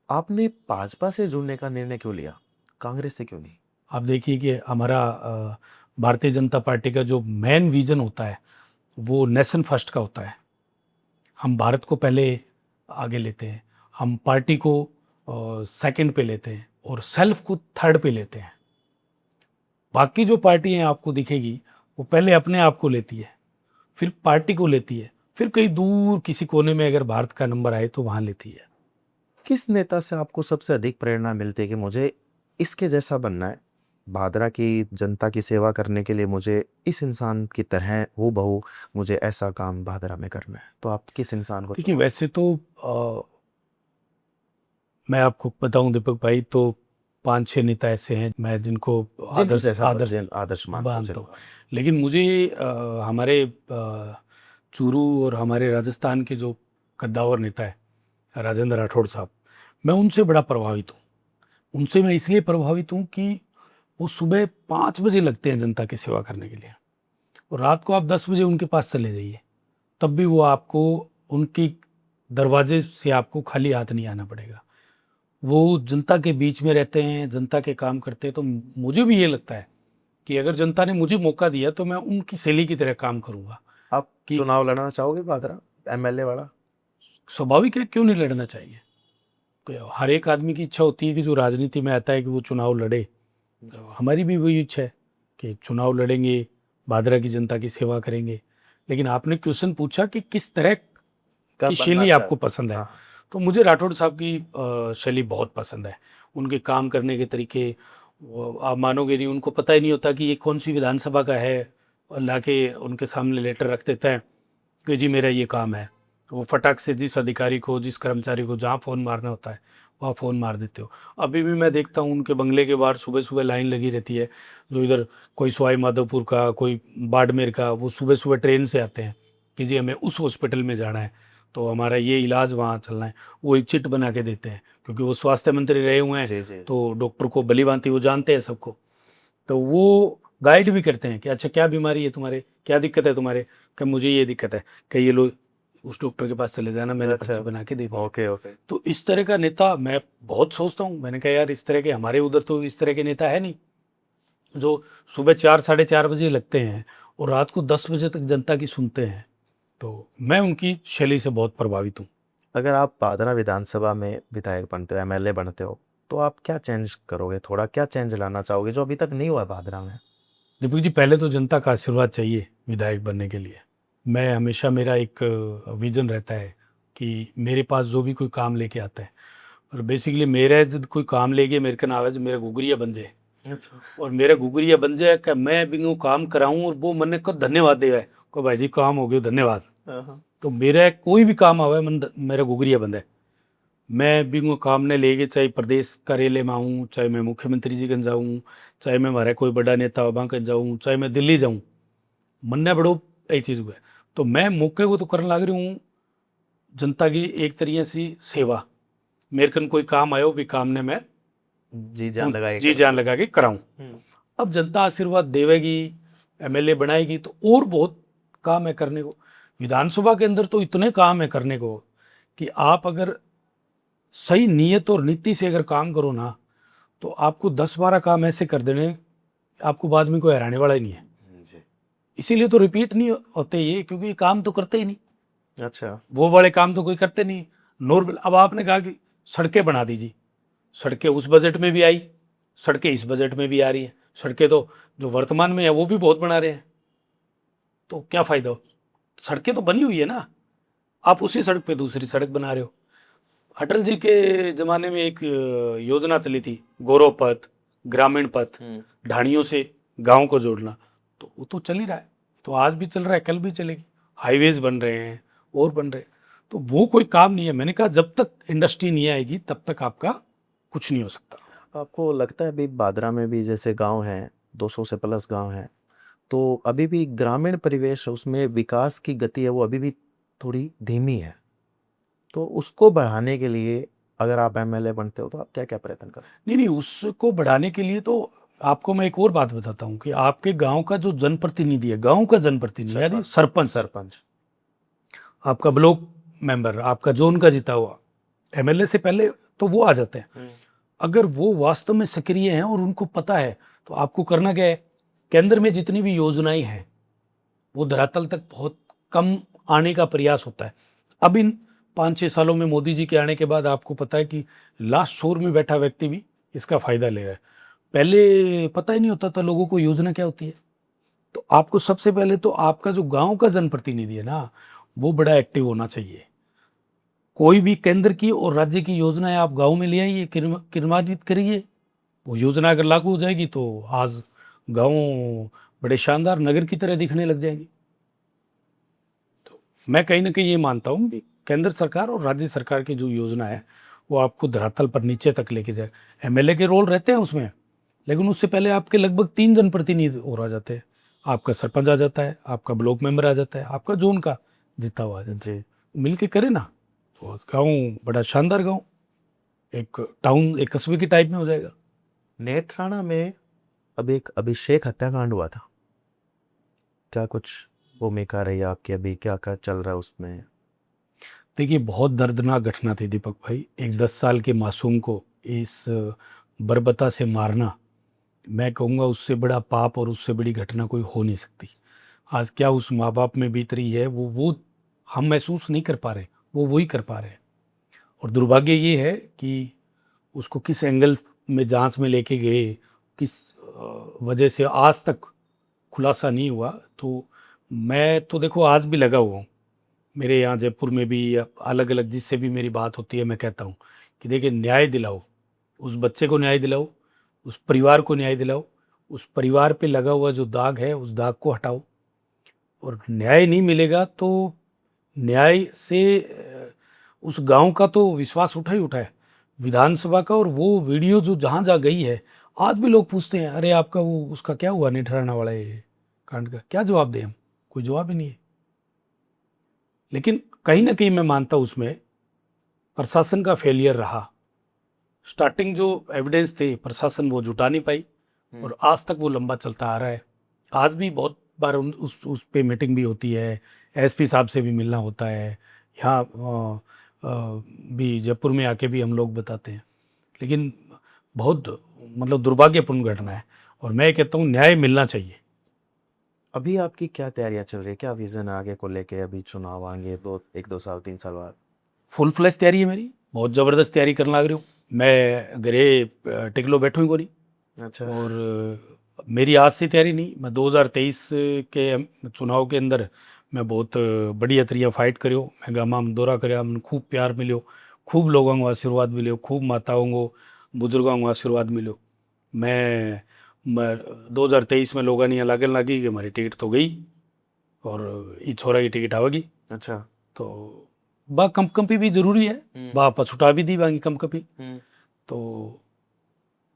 आपने भाजपा से जुड़ने का निर्णय क्यों लिया, कांग्रेस से क्यों नहीं? आप देखिए कि हमारा भारतीय जनता पार्टी का जो मेन विजन होता है वो नेशन फर्स्ट का होता है। हम भारत को पहले आगे लेते हैं, हम पार्टी को सेकंड पे लेते हैं और सेल्फ को थर्ड पे लेते हैं। बाकी जो पार्टियां आपको दिखेगी वो पहले अपने आप को लेती है, फिर पार्टी को लेती है, फिर कहीं दूर किसी कोने में अगर भारत का नंबर आए तो वहां लेती है। किस नेता से आपको सबसे अधिक प्रेरणा मिलती है कि मुझे इसके जैसा बनना है, भादरा की जनता की सेवा करने के लिए मुझे इस इंसान की तरह हूबहू मुझे ऐसा काम भादरा में करना है? तो आप किस इंसान को देखिए वैसे तो मैं आपको बताऊं दीपक भाई, तो 5-6 नेता ऐसे हैं मैं जिनको आदर्श मानता मानता हूँ। हूँ। लेकिन मुझे हमारे चूरू और हमारे राजस्थान के जो कद्दावर नेता है राजेंद्र राठौड़ साहब, मैं उनसे बड़ा प्रभावित हूँ। उनसे मैं इसलिए प्रभावित हूँ कि वो सुबह 5 बजे लगते हैं जनता की सेवा करने के लिए, और रात को आप 10 बजे उनके पास चले जाइए, तब भी वो आपको उनकी दरवाजे से आपको खाली हाथ नहीं आना पड़ेगा। वो जनता के बीच में रहते हैं, जनता के काम करते हैं। तो मुझे भी ये लगता है कि अगर जनता ने मुझे मौका दिया तो मैं उनकी शैली की तरह काम करूँगा। आप चुनाव लड़ना चाहोगे भादरा एमएलए वाला? स्वाभाविक है, क्यों नहीं लड़ना चाहिए। हर एक आदमी की इच्छा होती है कि जो राजनीति में आता है कि वो चुनाव लड़े। तो हमारी भी वही इच्छा है कि चुनाव लड़ेंगे, भादरा की जनता की सेवा करेंगे। लेकिन आपने क्वेश्चन पूछा कि किस तरह की शैली आपको पसंद है, तो मुझे राठौड़ साहब की शैली बहुत पसंद है। उनके काम करने के तरीके, आप मानोगे नहीं, उनको पता ही नहीं होता कि ये कौन सी विधानसभा का है, और लाके उनके सामने लेटर रख देता है कि जी मेरा ये काम है। वो फटाक से जिस अधिकारी को, जिस कर्मचारी को जहाँ फ़ोन मारना होता है वहाँ फ़ोन मार देते हो। अभी भी मैं देखता हूँ उनके बंगले के बाहर सुबह सुबह लाइन लगी रहती है। जो इधर कोई सवाई माधोपुर का, कोई बाड़मेर का, वो सुबह सुबह ट्रेन से आते हैं कि जी हमें उस हॉस्पिटल में जाना है, तो हमारा ये इलाज वहाँ चलना है। वो एक चिट बना के देते हैं, क्योंकि वो स्वास्थ्य मंत्री रहे हुए हैं, तो डॉक्टर को भली भांति वो जानते हैं सबको। तो वो गाइड भी करते हैं कि अच्छा क्या बीमारी है तुम्हारे, क्या दिक्कत है तुम्हारे, कि मुझे ये दिक्कत है, कि ये लो उस डॉक्टर के पास चले जाना, मैंने पर्ची बना के दे दी। ओके। तो इस तरह का नेता मैं बहुत सोचता हूँ। मैंने कहा यार इस तरह के हमारे उधर तो इस तरह के नेता है नहीं, जो सुबह 4-4:30 बजे लगते हैं और रात को 10 बजे तक जनता की सुनते हैं। तो मैं उनकी शैली से बहुत प्रभावित हूँ। अगर आप भादरा विधानसभा में विधायक बनते हो, एमएलए बनते हो, तो आप क्या चेंज करोगे? थोड़ा क्या चेंज लाना चाहोगे जो अभी तक नहीं हुआ भादरा में? दीपक जी, पहले तो जनता का आशीर्वाद चाहिए विधायक बनने के लिए। मैं हमेशा, मेरा एक विजन रहता है कि मेरे पास जो भी कोई काम लेके आता है, और बेसिकली मेरा जब कोई काम लेके मेरे का नाम है मेरा गुगरिया बन जाए, और मेरा गुगरिया बन जाए कि मैं भी वो काम कराऊं और वो मन को धन्यवाद दे को भाई जी काम हो गया धन्यवाद। तो मेरा कोई भी काम आवे मन मेरा गुगरिया बंद है। मैं भी वो काम ने लेके चाहे प्रदेश कार्यालय में आऊँ, चाहे मैं मुख्यमंत्री जी कन जाऊँ, चाहे मैं हमारा कोई बड़ा नेता हो वहाँ कन जाऊँ, चाहे मैं दिल्ली जाऊँ, मन ने बड़ो यही चीज़ हुआ है। तो मैं मौके को तो करने लग रही हूँ जनता की एक तरीके से सेवा। मेरे कन कोई काम आयो भी काम ने मैं जी जान लगा के कराऊं। अब जनता आशीर्वाद देवेगी, एमएलए बनाएगी, तो और बहुत काम है करने को। विधानसभा के अंदर तो इतने काम है करने को कि आप अगर सही नियत और नीति से अगर काम करो ना, तो आपको 10-12 काम ऐसे कर देने, आपको बाद में कोई हराने वाला ही नहीं है। इसीलिए तो रिपीट नहीं होते ये, क्योंकि ये काम तो करते ही नहीं, अच्छा। वो वाले काम तो कोई करते नहीं नॉर्मल। अब आपने कहा कि सड़कें बना दीजिए, सड़कें उस बजट में भी आई, सड़कें इस बजट में भी आ रही हैं, सड़कें तो जो वर्तमान में है वो भी बहुत बना रहे हैं, तो क्या फायदा हो? सड़कें तो बनी हुई है ना, आप उसी सड़क पे दूसरी सड़क बना रहे हो। अटल जी के जमाने में एक योजना चली थी, गौरव पथ, ग्रामीण पथ, ढाणियों से गांव को जोड़ना, तो वो तो चल ही रहा है, तो आज भी चल रहा है, कल भी चलेगी। हाईवेज बन रहे हैं और बन रहे हैं, तो वो कोई काम नहीं है। मैंने कहा जब तक इंडस्ट्री नहीं आएगी तब तक आपका कुछ नहीं हो सकता। आपको लगता है अभी बादरा में भी जैसे गांव हैं, 200 से प्लस गांव हैं, तो अभी भी ग्रामीण परिवेश उसमें विकास की गति है वो अभी भी थोड़ी धीमी है, तो उसको बढ़ाने के लिए अगर आप एमएलए बनते हो तो आप क्या क्या प्रयत्न करें? नहीं नहीं, उसको बढ़ाने के लिए तो आपको मैं एक और बात बताता हूँ कि आपके गांव का जो जनप्रतिनिधि है, गांव का जनप्रतिनिधि यानी सरपंच, सरपंच, आपका ब्लॉक मेंबर, आपका जोन का जीता हुआ, एमएलए से पहले तो वो आ जाते हैं। अगर वो वास्तव में सक्रिय हैं और उनको पता है, तो आपको करना क्या है, केंद्र में जितनी भी योजनाएं हैं वो धरातल तक बहुत कम आने का प्रयास होता है। अब इन 5-6 सालों में मोदी जी के आने के बाद आपको पता है कि लास्ट शोर में बैठा व्यक्ति भी इसका फायदा ले रहा है। पहले पता ही नहीं होता था लोगों को योजना क्या होती है। तो आपको सबसे पहले तो आपका जो गांव का जनप्रतिनिधि है ना, वो बड़ा एक्टिव होना चाहिए। कोई भी केंद्र की और राज्य की योजनाएं आप गांव में ले आइए, क्रियान्वित करिए। वो योजना अगर लागू हो जाएगी तो आज गांव बड़े शानदार नगर की तरह दिखने लग जाएंगे। तो मैं कहीं ना कहीं ये मानता हूँ कि केंद्र सरकार और राज्य सरकार की जो योजना है वो आपको धरातल पर नीचे तक लेके जाए। एमएलए के रोल रहते हैं उसमें, लेकिन उससे पहले आपके लगभग 3 जनप्रतिनिधि और आ जाते हैं। आपका सरपंच आ जाता है, आपका ब्लॉक मेंबर आ जाता है, आपका जोन का जीता हुआ आ जाता है। जी। मिल के करे ना तो गाँव बड़ा शानदार गाँव, एक टाउन, एक कस्बे की टाइप में हो जाएगा। नेत्राणा में अब एक अभिषेक हत्याकांड हुआ था, क्या कुछ भूमिका रही आपकी, अभी क्या क्या चल रहा है उसमें? देखिए बहुत दर्दनाक घटना थी दीपक भाई, एक 10 साल के मासूम को इस बर्बरता से मारना, मैं कहूँगा उससे बड़ा पाप और उससे बड़ी घटना कोई हो नहीं सकती। आज क्या उस माँ बाप में बीत रही है वो हम महसूस नहीं कर पा रहे, वो वही कर पा रहे हैं। और दुर्भाग्य ये है कि उसको किस एंगल में जांच में लेके गए, किस वजह से आज तक खुलासा नहीं हुआ। तो मैं तो देखो आज भी लगा हुआ हूँ, मेरे यहाँ जयपुर में भी अलग अलग जिससे भी मेरी बात होती है मैं कहता हूँ कि देखिए न्याय दिलाओ, उस बच्चे को न्याय दिलाओ, उस परिवार को न्याय दिलाओ, उस परिवार पे लगा हुआ जो दाग है उस दाग को हटाओ। और न्याय नहीं मिलेगा तो न्याय से उस गांव का तो विश्वास उठा ही उठा है, विधानसभा का। और वो वीडियो जो जहाँ जहाँ गई है, आज भी लोग पूछते हैं अरे आपका वो उसका क्या हुआ निठराना वाला ये कांड का, क्या जवाब दें हम? कोई जवाब ही नहीं है। लेकिन कहीं ना कहीं मैं मानता हूँ उसमें प्रशासन का फेलियर रहा। स्टार्टिंग जो एविडेंस थे प्रशासन वो जुटा नहीं पाई और आज तक वो लंबा चलता आ रहा है। आज भी बहुत बार उस पे मीटिंग भी होती है, एसपी साहब से भी मिलना होता है, यहाँ भी जयपुर में आके भी हम लोग बताते हैं। लेकिन बहुत मतलब दुर्भाग्यपूर्ण घटना है और मैं कहता हूँ न्याय मिलना चाहिए। अभी आपकी क्या तैयारियां चल रही है, क्या विजन है आगे को लेके? अभी चुनाव आएंगे 1-2 साल 3 साल बाद। फुल फ्लैश तैयारी है मेरी, बहुत ज़बरदस्त तैयारी करने लग रही हूँ मैं। घरे टिकलो बैठूँ ही कोनी। अच्छा। और मेरी आज से तैयारी नहीं, मैं 2023 के चुनाव के अंदर मैं बहुत बढ़िया तरीका फाइट करियो। मैं गामा में दौरा कराया, मैंने खूब प्यार मिलो, खूब लोगों को आशीर्वाद मिलो, खूब माताओं को बुजुर्गों को आशीर्वाद मिलो। मैं 2023 में लोगों ने लागन लगी कि हमारी टिकट तो गई और ये छोरा की टिकट आवेगी। अच्छा। तो बा कंपकंपी भी जरूरी है, बा पछुटा भी दी बागी कंपकंपी। तो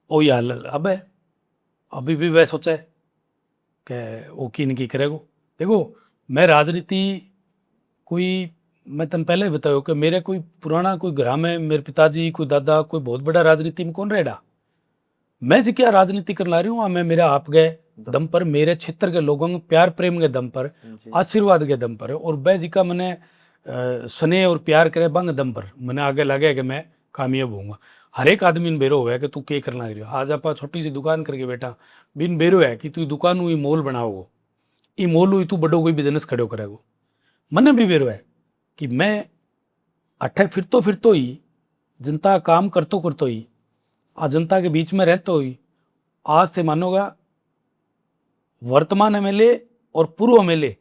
वही हाल अब है, अभी भी वह सोचा है कि वो की नहीं की करेगो। देखो मैं राजनीति कोई, मैं तन पहले ही बतायो कि मेरे कोई पुराना कोई घर में मेरे पिताजी कोई दादा कोई बहुत बड़ा राजनीति में कौन रहेगा। मैं जी क्या राजनीति कर ला रही हूँ, मैं मेरा आप गए दम पर, मेरे क्षेत्र के लोगों के प्यार प्रेम के दम पर, आशीर्वाद के दम पर, और वह जी का मैंने स्नेह और प्यार करे बंग दम पर मैंने आगे लगे कि मैं कामयाब होऊंगा। हर एक आदमी इन बेरो हुआ है कि तू क्या करना रही हो। आज आप छोटी सी दुकान करके बैठा बिन बेरो है कि तू दुकान हुई मोल बनाओ, ये मोल हुई तू बड़ो कोई बिजनेस खड़ो करेगो। मने भी बेरो है कि मैं अठे फिरतो ही जनता का काम करतो ही आ जनता के बीच में रहते ही आज से मानोगा वर्तमान एमएलए और पूर्व एमएलए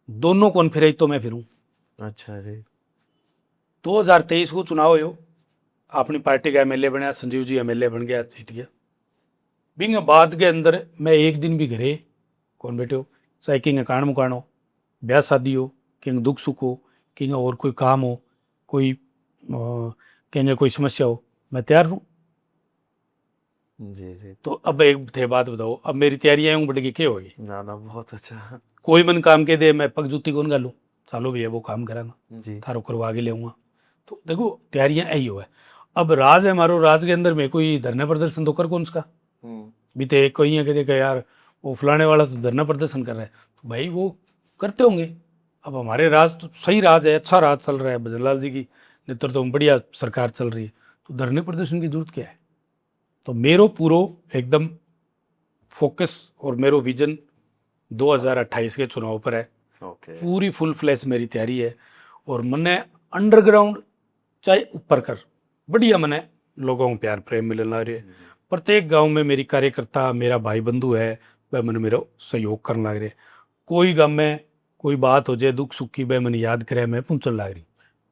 दोनों कौन फिरे तो मैं फिरूं। अच्छा जी। 2023 को चुनाव हो, अपनी पार्टी का एमएलए बनया, संजीव जी एमएलए बन गया, जीत गया। बिंग बाद के अंदर मैं एक दिन भी घरे कौन बैठे हो, चाहे किंग कान मुकान हो, ब्याह शादी हो, किंग दुख सुख हो, किंग और कोई काम हो, कोई कहेंगे कोई समस्या हो, मैं तैयार हूँ। जी जी। तो अब एक थे बात बताओ, अब मेरी तैयारियां यूं बढ़ गई क्या होगी। ना ना, बहुत अच्छा। कोई मन काम के दे मैं पग जूती कौन गालू, चालो भैया वो काम करांगा, जी। थारो करवा के लेऊंगा। तो देखो तैयारियां यही हो है। अब राज है हमारो, राज के अंदर में कोई धरना प्रदर्शन तो कर कौन उसका भी तो एक कोई है कि देखा यार वो फलाने वाला तो धरना प्रदर्शन कर रहा है, तो भाई वो करते होंगे। अब हमारे राज तो सही राज है, अच्छा राज चल रहा है, भजनलाल जी की नेतृत्व में बढ़िया सरकार चल रही है, तो धरने प्रदर्शन की जरूरत क्या है। तो मेरो पूरो एकदम फोकस और मेरो विजन 2028 के चुनाव पर है। ओके। पूरी फुल फ्लैश मेरी तैयारी है और मने अंडरग्राउंड चाहे ऊपर कर बढ़िया मने लोगों को प्यार प्रेम मिलना रही है। प्रत्येक गांव में मेरी कार्यकर्ता मेरा भाई बंधु है, वह मैंने मेरा सहयोग करने लग रहे। कोई गांव में कोई बात हो जाए दुख सुख की वह मैंने याद करे, मैं पहुंचने लग रही।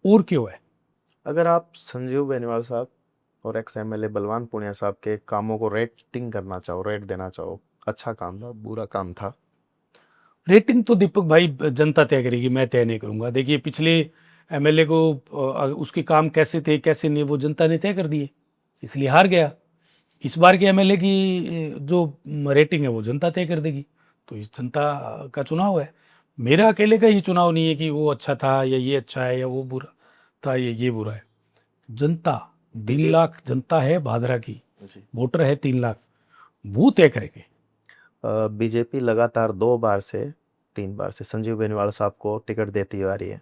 और क्यों है। अगर आप संजीव बेनीवाल साहब और एक्स एमएलए बलवान पूनिया साहब के कामों को रेटिंग करना चाहो, रेट देना चाहो, अच्छा काम था, बुरा काम था? रेटिंग तो दीपक भाई जनता तय करेगी, मैं तय नहीं करूंगा। देखिए पिछले एमएलए को उसके काम कैसे थे कैसे नहीं वो जनता ने तय कर दिए, इसलिए हार गया। इस बार के एमएलए की जो रेटिंग है वो जनता तय कर देगी। तो इस जनता का चुनाव है, मेरा अकेले का ही चुनाव नहीं है कि वो अच्छा था या ये अच्छा है या वो बुरा था या ये बुरा है। जनता 3 लाख जनता है भादरा की, जी। वोटर है 3 लाख, वो तय करेंगे। बीजेपी लगातार 2 बार से 3 बार से संजीव बेनीवाल साहब को टिकट देती आ रही है।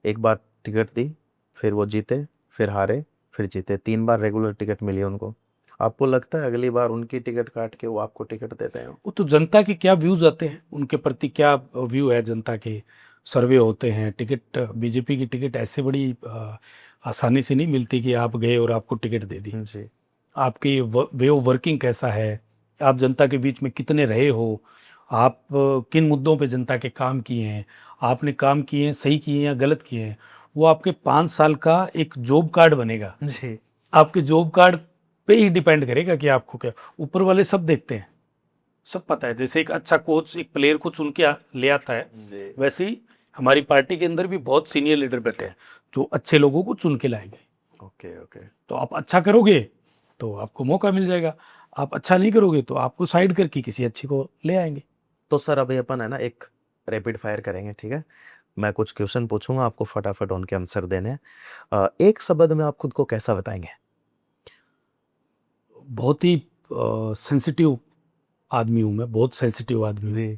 एक बार टिकट दी, फिर वो जीते, फिर हारे, फिर जीते, 3 बार रेगुलर टिकट मिली उनको। आपको लगता है अगली बार उनकी टिकट काट के वो आपको टिकट देते हैं? वो तो जनता के क्या व्यूज आते हैं, उनके प्रति क्या व्यू है जनता के, सर्वे होते हैं। टिकट बीजेपी की टिकट ऐसे बड़ी आसानी से नहीं मिलती कि आप गए और आपको टिकट दे दी। जी। आपकी वे ऑफ वर्किंग कैसा है, आप जनता के बीच में कितने रहे हो, आप किन मुद्दों पे जनता के काम किए हैं, आपने काम किए हैं सही किए हैं या गलत किए हैं, वो आपके 5 साल का एक जॉब कार्ड बनेगा। जी। आपके जॉब कार्ड पे ही डिपेंड करेगा कि आपको क्या। ऊपर वाले सब देखते हैं, सब पता है। जैसे एक अच्छा कोच एक प्लेयर को चुन के ले आता है, वैसे ही हमारी पार्टी के अंदर भी बहुत सीनियर लीडर बैठे हैं जो अच्छे लोगों को चुन के लाएंगे। Okay okay. तो आप अच्छा करोगे तो आपको मौका मिल जाएगा, आप अच्छा नहीं करोगे तो आपको साइड करके किसी अच्छे को ले आएंगे। तो सर अभी अपन है ना एक रैपिड फायर करेंगे, ठीक है? मैं कुछ क्वेश्चन पूछूंगा, आपको फटाफट उनके आंसर देने हैं। एक शब्द में आप खुद को कैसा बताएंगे? बहुत ही सेंसिटिव आदमी हूँ मैं, बहुत सेंसिटिव आदमी हूँ।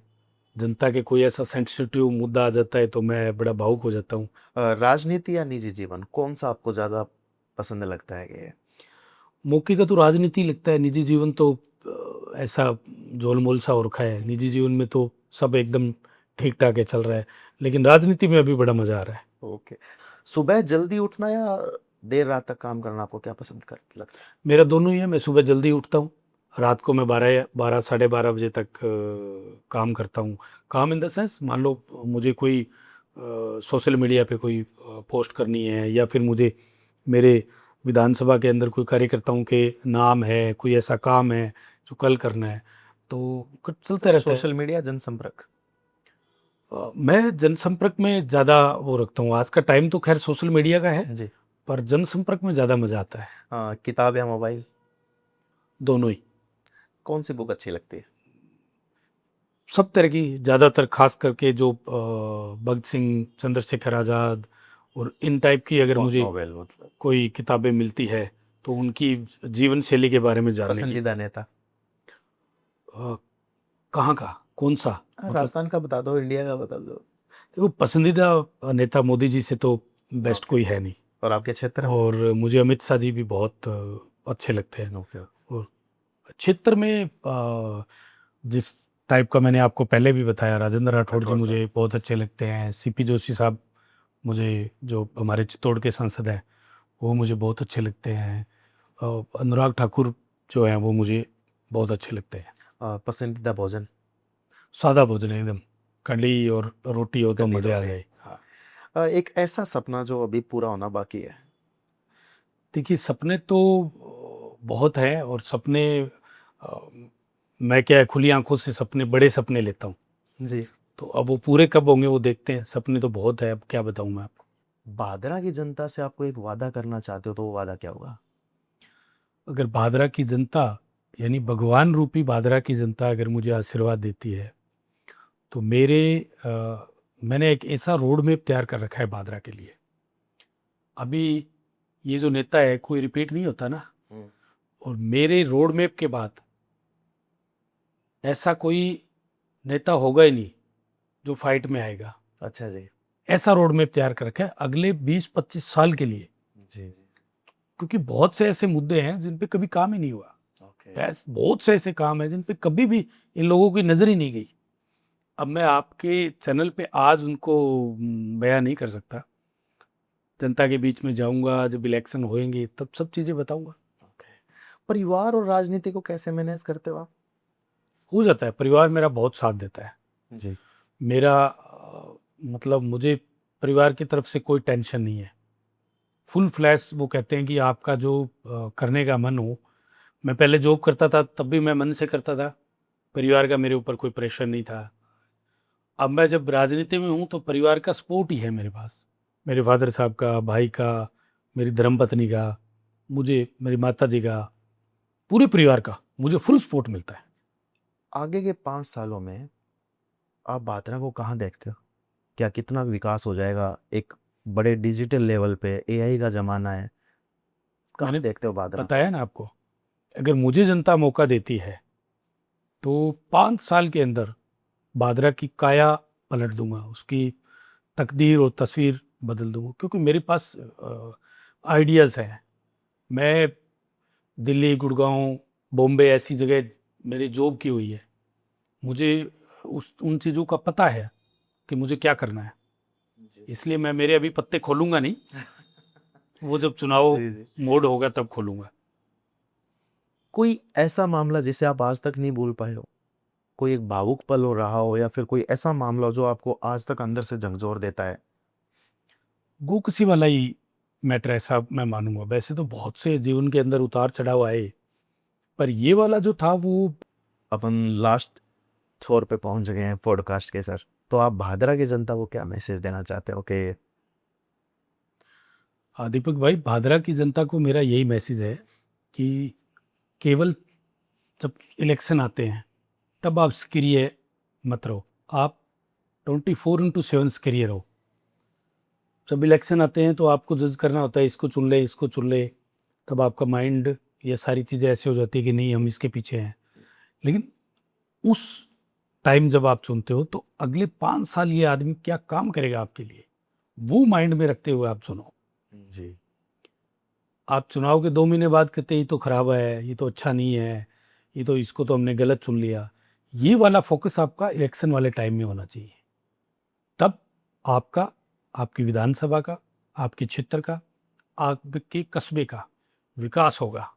जनता के कोई ऐसा सेंसिटिव मुद्दा आ जाता है तो मैं बड़ा भावुक हो जाता हूँ। राजनीति या निजी जीवन, कौन सा आपको ज्यादा पसंद लगता है? कि मौके का तो राजनीति लगता है, निजी जीवन तो ऐसा झोलमोल सा हो रखा है। निजी जीवन में तो सब एकदम ठीक ठाक है, चल रहा है, लेकिन राजनीति में अभी बड़ा मजा आ रहा है। ओके। सुबह जल्दी उठना या देर रात तक काम करना, आपको क्या पसंद कर लगता है? मेरा दोनों ही है। मैं सुबह जल्दी उठता हूँ, रात को मैं 12 साढ़े 12 बजे तक काम करता हूँ। काम इन द सेंस, मान लो मुझे कोई सोशल मीडिया पे कोई पोस्ट करनी है या फिर मुझे मेरे विधानसभा के अंदर कोई कार्यकर्ताओं के नाम है, कोई ऐसा काम है जो कल करना है, तो चलता रहता है। सोशल मीडिया, जनसंपर्क? मैं जनसंपर्क में ज़्यादा वो रखता हूँ। आज का टाइम तो खैर सोशल मीडिया का है जी। पर जनसंपर्क में ज़्यादा मज़ा आता है। किताब या मोबाइल? दोनों ही। कौन सी बुक अच्छी लगती है? सब तरह की, ज़्यादातर खास करके जो भगत सिंह, चंद्रशेखर आज़ाद और इन टाइप की अगर मुझे नोवेल मतलब? कोई किताबें मिलती है तो उनकी जीवन शैली के बारे में जानने की। पसंदीदा नेता? कहाँ का, कौन सा मतलब? राजस्थान का बता दो, इंडिया का बता दो। देखो पसंदीदा नेता मोदी जी से तो बेस्ट कोई है नहीं, और आपके क्षेत्र में? और मुझे अमित शाह जी भी बहुत अच्छे लगते हैं। ओके। और क्षेत्र में जिस टाइप का मैंने आपको पहले भी बताया। राजेंद्र राठौड़ जी राठौड़ मुझे बहुत अच्छे लगते हैं। सीपी जोशी साहब मुझे, जो हमारे चित्तौड़ के सांसद हैं, वो मुझे बहुत अच्छे लगते हैं। और अनुराग ठाकुर जो हैं वो मुझे बहुत अच्छे लगते हैं। पसंदीदा भोजन? सादा भोजन एकदम, कढ़ी और रोटी हो तो कढ़ी मज़े आ रोटी। जाए। हाँ, एक ऐसा सपना जो अभी पूरा होना बाकी है? देखिए सपने तो बहुत हैं, और सपने मैं क्या है, खुली आंखों से सपने, बड़े सपने लेता हूँ। जी। तो अब वो पूरे कब होंगे वो देखते हैं। सपने तो बहुत है, अब क्या बताऊँ मैं आपको। भादरा की जनता से आपको एक वादा करना चाहते हो तो वो वादा क्या होगा? अगर भादरा की जनता, यानी भगवान रूपी भादरा की जनता अगर मुझे आशीर्वाद देती है, तो मैंने एक ऐसा रोड मैप तैयार कर रखा है भादरा के लिए। अभी ये जो नेता है, कोई रिपीट नहीं होता ना, और मेरे रोड मैप के बाद ऐसा कोई नेता होगा ही नहीं जो फाइट में आएगा। अच्छा जी। ऐसा रोड मैप तैयार कर रखा है अगले 20-25 साल के लिए। जी। क्योंकि बहुत से ऐसे मुद्दे हैं जिन पे कभी काम ही नहीं हुआ। ओके। बहुत से ऐसे काम हैं जिन पे कभी भी इन लोगों की नजर ही नहीं गई। अब मैं आपके चैनल पे आज उनको बयां नहीं कर सकता। जनता के बीच में जाऊंगा, जब इलेक्शन होएंगे तब सब चीजें बताऊंगा। ओके। परिवार और राजनीति को कैसे मैनेज करते हो आप? हो जाता है, परिवार मेरा बहुत साथ देता है। जी। मेरा मतलब मुझे परिवार की तरफ से कोई टेंशन नहीं है। फुल फ्लैश वो कहते हैं कि आपका जो करने का मन हो। मैं पहले जॉब करता था तब भी मैं मन से करता था, परिवार का मेरे ऊपर कोई प्रेशर नहीं था। अब मैं जब राजनीति में हूँ तो परिवार का सपोर्ट ही है मेरे पास। मेरे फादर साहब का, भाई का, मेरी धर्मपत्नी का, मुझे मेरी माता जी का, पूरे परिवार का मुझे फुल सपोर्ट मिलता है। आगे के 5 सालों में आप भादरा को कहाँ देखते हो? क्या कितना विकास हो जाएगा? एक बड़े डिजिटल लेवल पे एआई का ज़माना है। कहाँ मैंने देखते हो भादरा? बताया ना आपको, अगर मुझे जनता मौका देती है तो 5 साल के अंदर भादरा की काया पलट दूंगा, उसकी तकदीर और तस्वीर बदल दूंगा। क्योंकि मेरे पास आइडियाज़ हैं। मैं दिल्ली, गुड़गांव, बॉम्बे ऐसी जगह मेरी जॉब की हुई है। मुझे उस उन चीज़ों का पता है कि मुझे क्या करना है। इसलिए मैं मेरे अभी पत्ते खोलूंगा नहीं, वो जब चुनाव जी, जी। मोड होगा तब खोलूंगा। कोई ऐसा मामला जिसे आप आज तक नहीं भूल पाए हो? कोई एक भावुक पल हो रहा हो या फिर कोई ऐसा मामला हो जो आपको आज तक अंदर से झकझोर देता है? गोकसी वाला ही मैटर ऐसा मैं मानूंगा। वैसे तो बहुत से जीवन के अंदर उतार चढ़ाव आए, पर ये वाला जो था वो। अपन लास्ट छोर पे पहुंच गए हैं पॉडकास्ट के सर। तो आप भादरा की जनता को क्या मैसेज देना चाहते हो कि दीपक भाई, भादरा की जनता को मेरा यही मैसेज है कि केवल जब इलेक्शन आते हैं तब आप सक्रिय मत रहो। आप 24/7 सक्रिय रहो। जब इलेक्शन आते हैं तो आपको जज करना होता है, इसको चुन ले, इसको चुन ले। तब आपका माइंड, ये सारी चीज़ें ऐसे हो जाती है कि नहीं, हम इसके पीछे हैं। लेकिन उस टाइम जब आप चुनते हो तो अगले 5 साल ये आदमी क्या काम करेगा आपके लिए, वो माइंड में रखते हुए आप चुनो। जी। आप चुनाव के 2 महीने बाद कहते हैं ये तो खराब है, ये तो अच्छा नहीं है, ये तो, इसको तो हमने गलत चुन लिया। ये वाला फोकस आपका इलेक्शन वाले टाइम में होना चाहिए। तब आपका, आपकी विधानसभा का, आपके क्षेत्र का, आपके कस्बे का विकास होगा।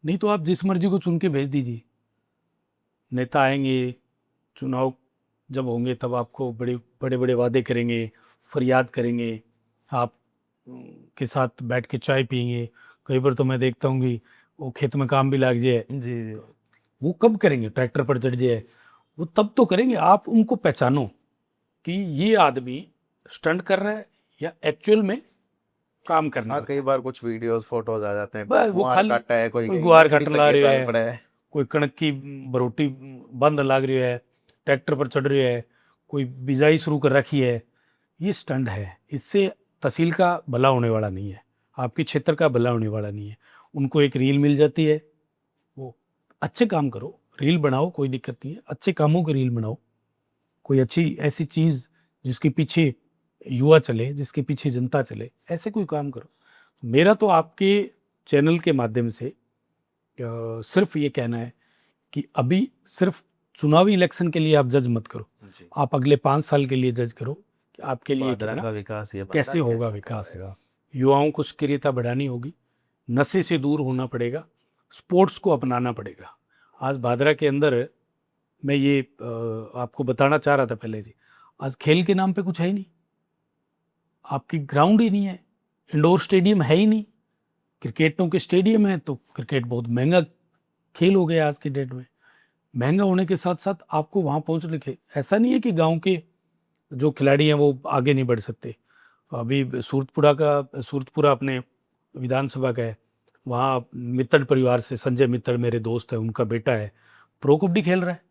नहीं तो आप जिस मर्जी को चुन के भेज दीजिए। नेता आएंगे, चुनाव जब होंगे तब आपको बड़े बड़े बड़े वादे करेंगे, फरियाद करेंगे, आप के साथ बैठ के चाय पियेंगे। कई बार तो मैं देखता हूँ कि वो खेत में काम भी लग जाए। जी, जी। तो वो कब करेंगे? ट्रैक्टर पर चढ़ जाए, वो तब तो करेंगे। आप उनको पहचानो कि ये आदमी स्टंट कर रहा है या एक्चुअल में काम करने हाँ, वाला कई है। बार कुछ वीडियोस फोटोज आ जाते हैं, कोई बस वो गुआर खाली काटता है, कोई कोई कहीं गुहार लकड़ी काटन ला चक्के रहा चाल है, पड़ा है। कोई कणक की बरोटी बंद लाग रही है, ट्रैक्टर पर चढ़ रही है, कोई बिजाई शुरू कर रखी है। ये स्टंट है। इससे तहसील का भला होने वाला नहीं है, आपके क्षेत्र का भला होने वाला नहीं है। उनको एक रील मिल जाती है, वो अच्छे काम करो, रील बनाओ, कोई दिक्कत नहीं है, अच्छे कामों की रील बनाओ। कोई अच्छी ऐसी चीज़ जिसके पीछे युवा चले, जिसके पीछे जनता चले, ऐसे कोई काम करो। मेरा तो आपके चैनल के माध्यम से सिर्फ ये कहना है कि अभी सिर्फ चुनावी इलेक्शन के लिए आप जज मत करो, जी आप अगले 5 साल के लिए जज करो कि आपके लिए भादरा कितना का विकास ये कैसे होगा विकास। युवाओं को सक्रियता बढ़ानी होगी, नशे से दूर होना पड़ेगा, स्पोर्ट्स को अपनाना पड़ेगा। आज भादरा के अंदर मैं ये आपको बताना चाह रहा था पहले जी, आज खेल के नाम पे कुछ है ही नहीं, आपकी ग्राउंड ही नहीं है, इंडोर स्टेडियम है ही नहीं। क्रिकेटों के स्टेडियम है तो क्रिकेट बहुत महंगा खेल हो गया आज की डेट में। महंगा होने के साथ साथ आपको वहाँ पहुँचने के, ऐसा नहीं है कि गांव के जो खिलाड़ी हैं वो आगे नहीं बढ़ सकते। अभी सूरतपुरा अपने विधानसभा का है, वहाँ मित्तल परिवार से संजय मित्तल मेरे दोस्त है, उनका बेटा है, प्रो कबड्डी खेल रहा है।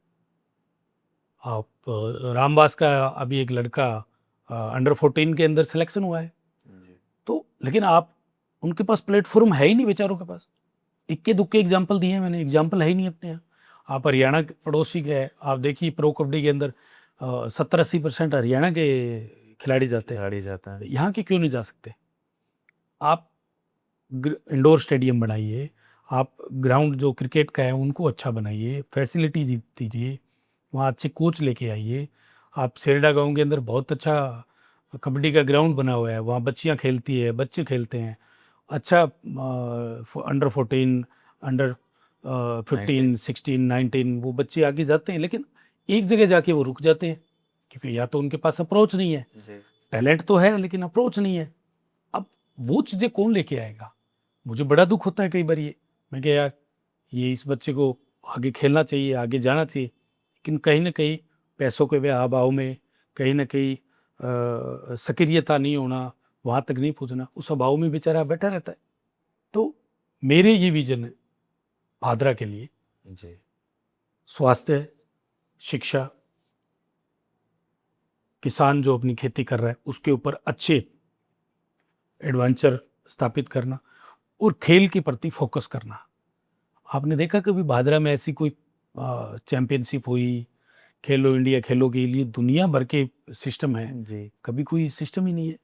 आप रामबास का अभी एक लड़का अंडर 14 के अंदर सिलेक्शन हुआ है। तो लेकिन आप उनके पास प्लेटफॉर्म है ही नहीं बेचारों के पास। इक्के दुक्के एग्जाम्पल दिए हैं मैंने, एग्जाम्पल है ही नहीं अपने यहाँ। आप हरियाणा के पड़ोसी के हैं, आप देखिए प्रो कबड्डी के अंदर 70-80% हरियाणा के खिलाड़ी जाते हैं, खिलाड़ी जाता है। यहाँ के क्यों नहीं जा सकते? आप इंडोर स्टेडियम बनाइए, आप ग्राउंड जो क्रिकेट का है उनको अच्छा बनाइए, फैसिलिटी दीजिए, वहाँ अच्छे कोच लेके आइए। आप सेरडा गांव के अंदर बहुत अच्छा कबड्डी का ग्राउंड बना हुआ है, वहाँ बच्चियाँ खेलती है, बच्चे खेलते हैं। अच्छा अंडर 14, अंडर 15, 16, 19 वो बच्चे आगे जाते हैं, लेकिन एक जगह जाके वो रुक जाते हैं क्योंकि या तो उनके पास अप्रोच नहीं है, टैलेंट तो है लेकिन अप्रोच नहीं है। अब वो चीज़ें कौन लेके आएगा? मुझे बड़ा दुख होता है कई बार ये, मैं कह यार ये इस बच्चे को आगे खेलना चाहिए, आगे जाना चाहिए, लेकिन कहीं ना कहीं पैसों के अभाव में, कहीं ना कहीं सक्रियता नहीं होना, वहाँ तक नहीं पहुँचना, उस अभाव में बेचारा बैठा रहता है। तो मेरे ये विजन है भादरा के लिए, जी स्वास्थ्य, शिक्षा, किसान जो अपनी खेती कर रहा है उसके ऊपर अच्छे एडवेंचर स्थापित करना और खेल के प्रति फोकस करना। आपने देखा कभी भादरा में ऐसी कोई चैंपियनशिप हुई, खेलो इंडिया खेलो के लिए दुनिया भर के सिस्टम है, जी कभी कोई सिस्टम ही नहीं है,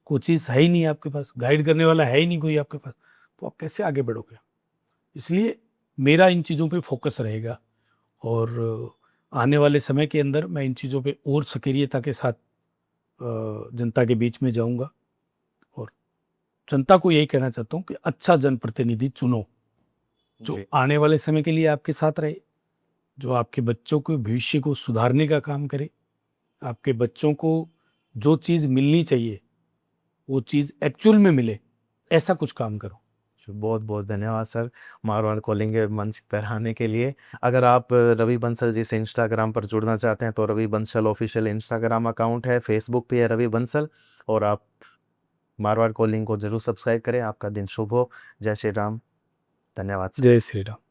कोचेस है ही नहीं आपके पास, गाइड करने वाला है ही नहीं कोई आपके पास, तो आप कैसे आगे बढ़ोगे? इसलिए मेरा इन चीज़ों पे फोकस रहेगा और आने वाले समय के अंदर मैं इन चीज़ों पे और सक्रियता के साथ जनता के बीच में जाऊंगा और जनता को यही कहना चाहता हूँ कि अच्छा जनप्रतिनिधि चुनो जो आने वाले समय के लिए आपके साथ रहे, जो आपके बच्चों के भविष्य को सुधारने का काम करे, आपके बच्चों को जो चीज़ मिलनी चाहिए वो चीज़ एक्चुअल में मिले, ऐसा कुछ काम करो। बहुत बहुत धन्यवाद सर, मारवाड़ कॉलिंग के मंच पर आने के लिए। अगर आप रवि बंसल जी से इंस्टाग्राम पर जुड़ना चाहते हैं तो Ravi Bansal official Instagram account है, फेसबुक पे है रवि बंसल, और आप मारवाड़ कॉलिंग को जरूर सब्सक्राइब करें। आपका दिन शुभ हो। जय श्री राम। धन्यवाद सर। जय श्री राम।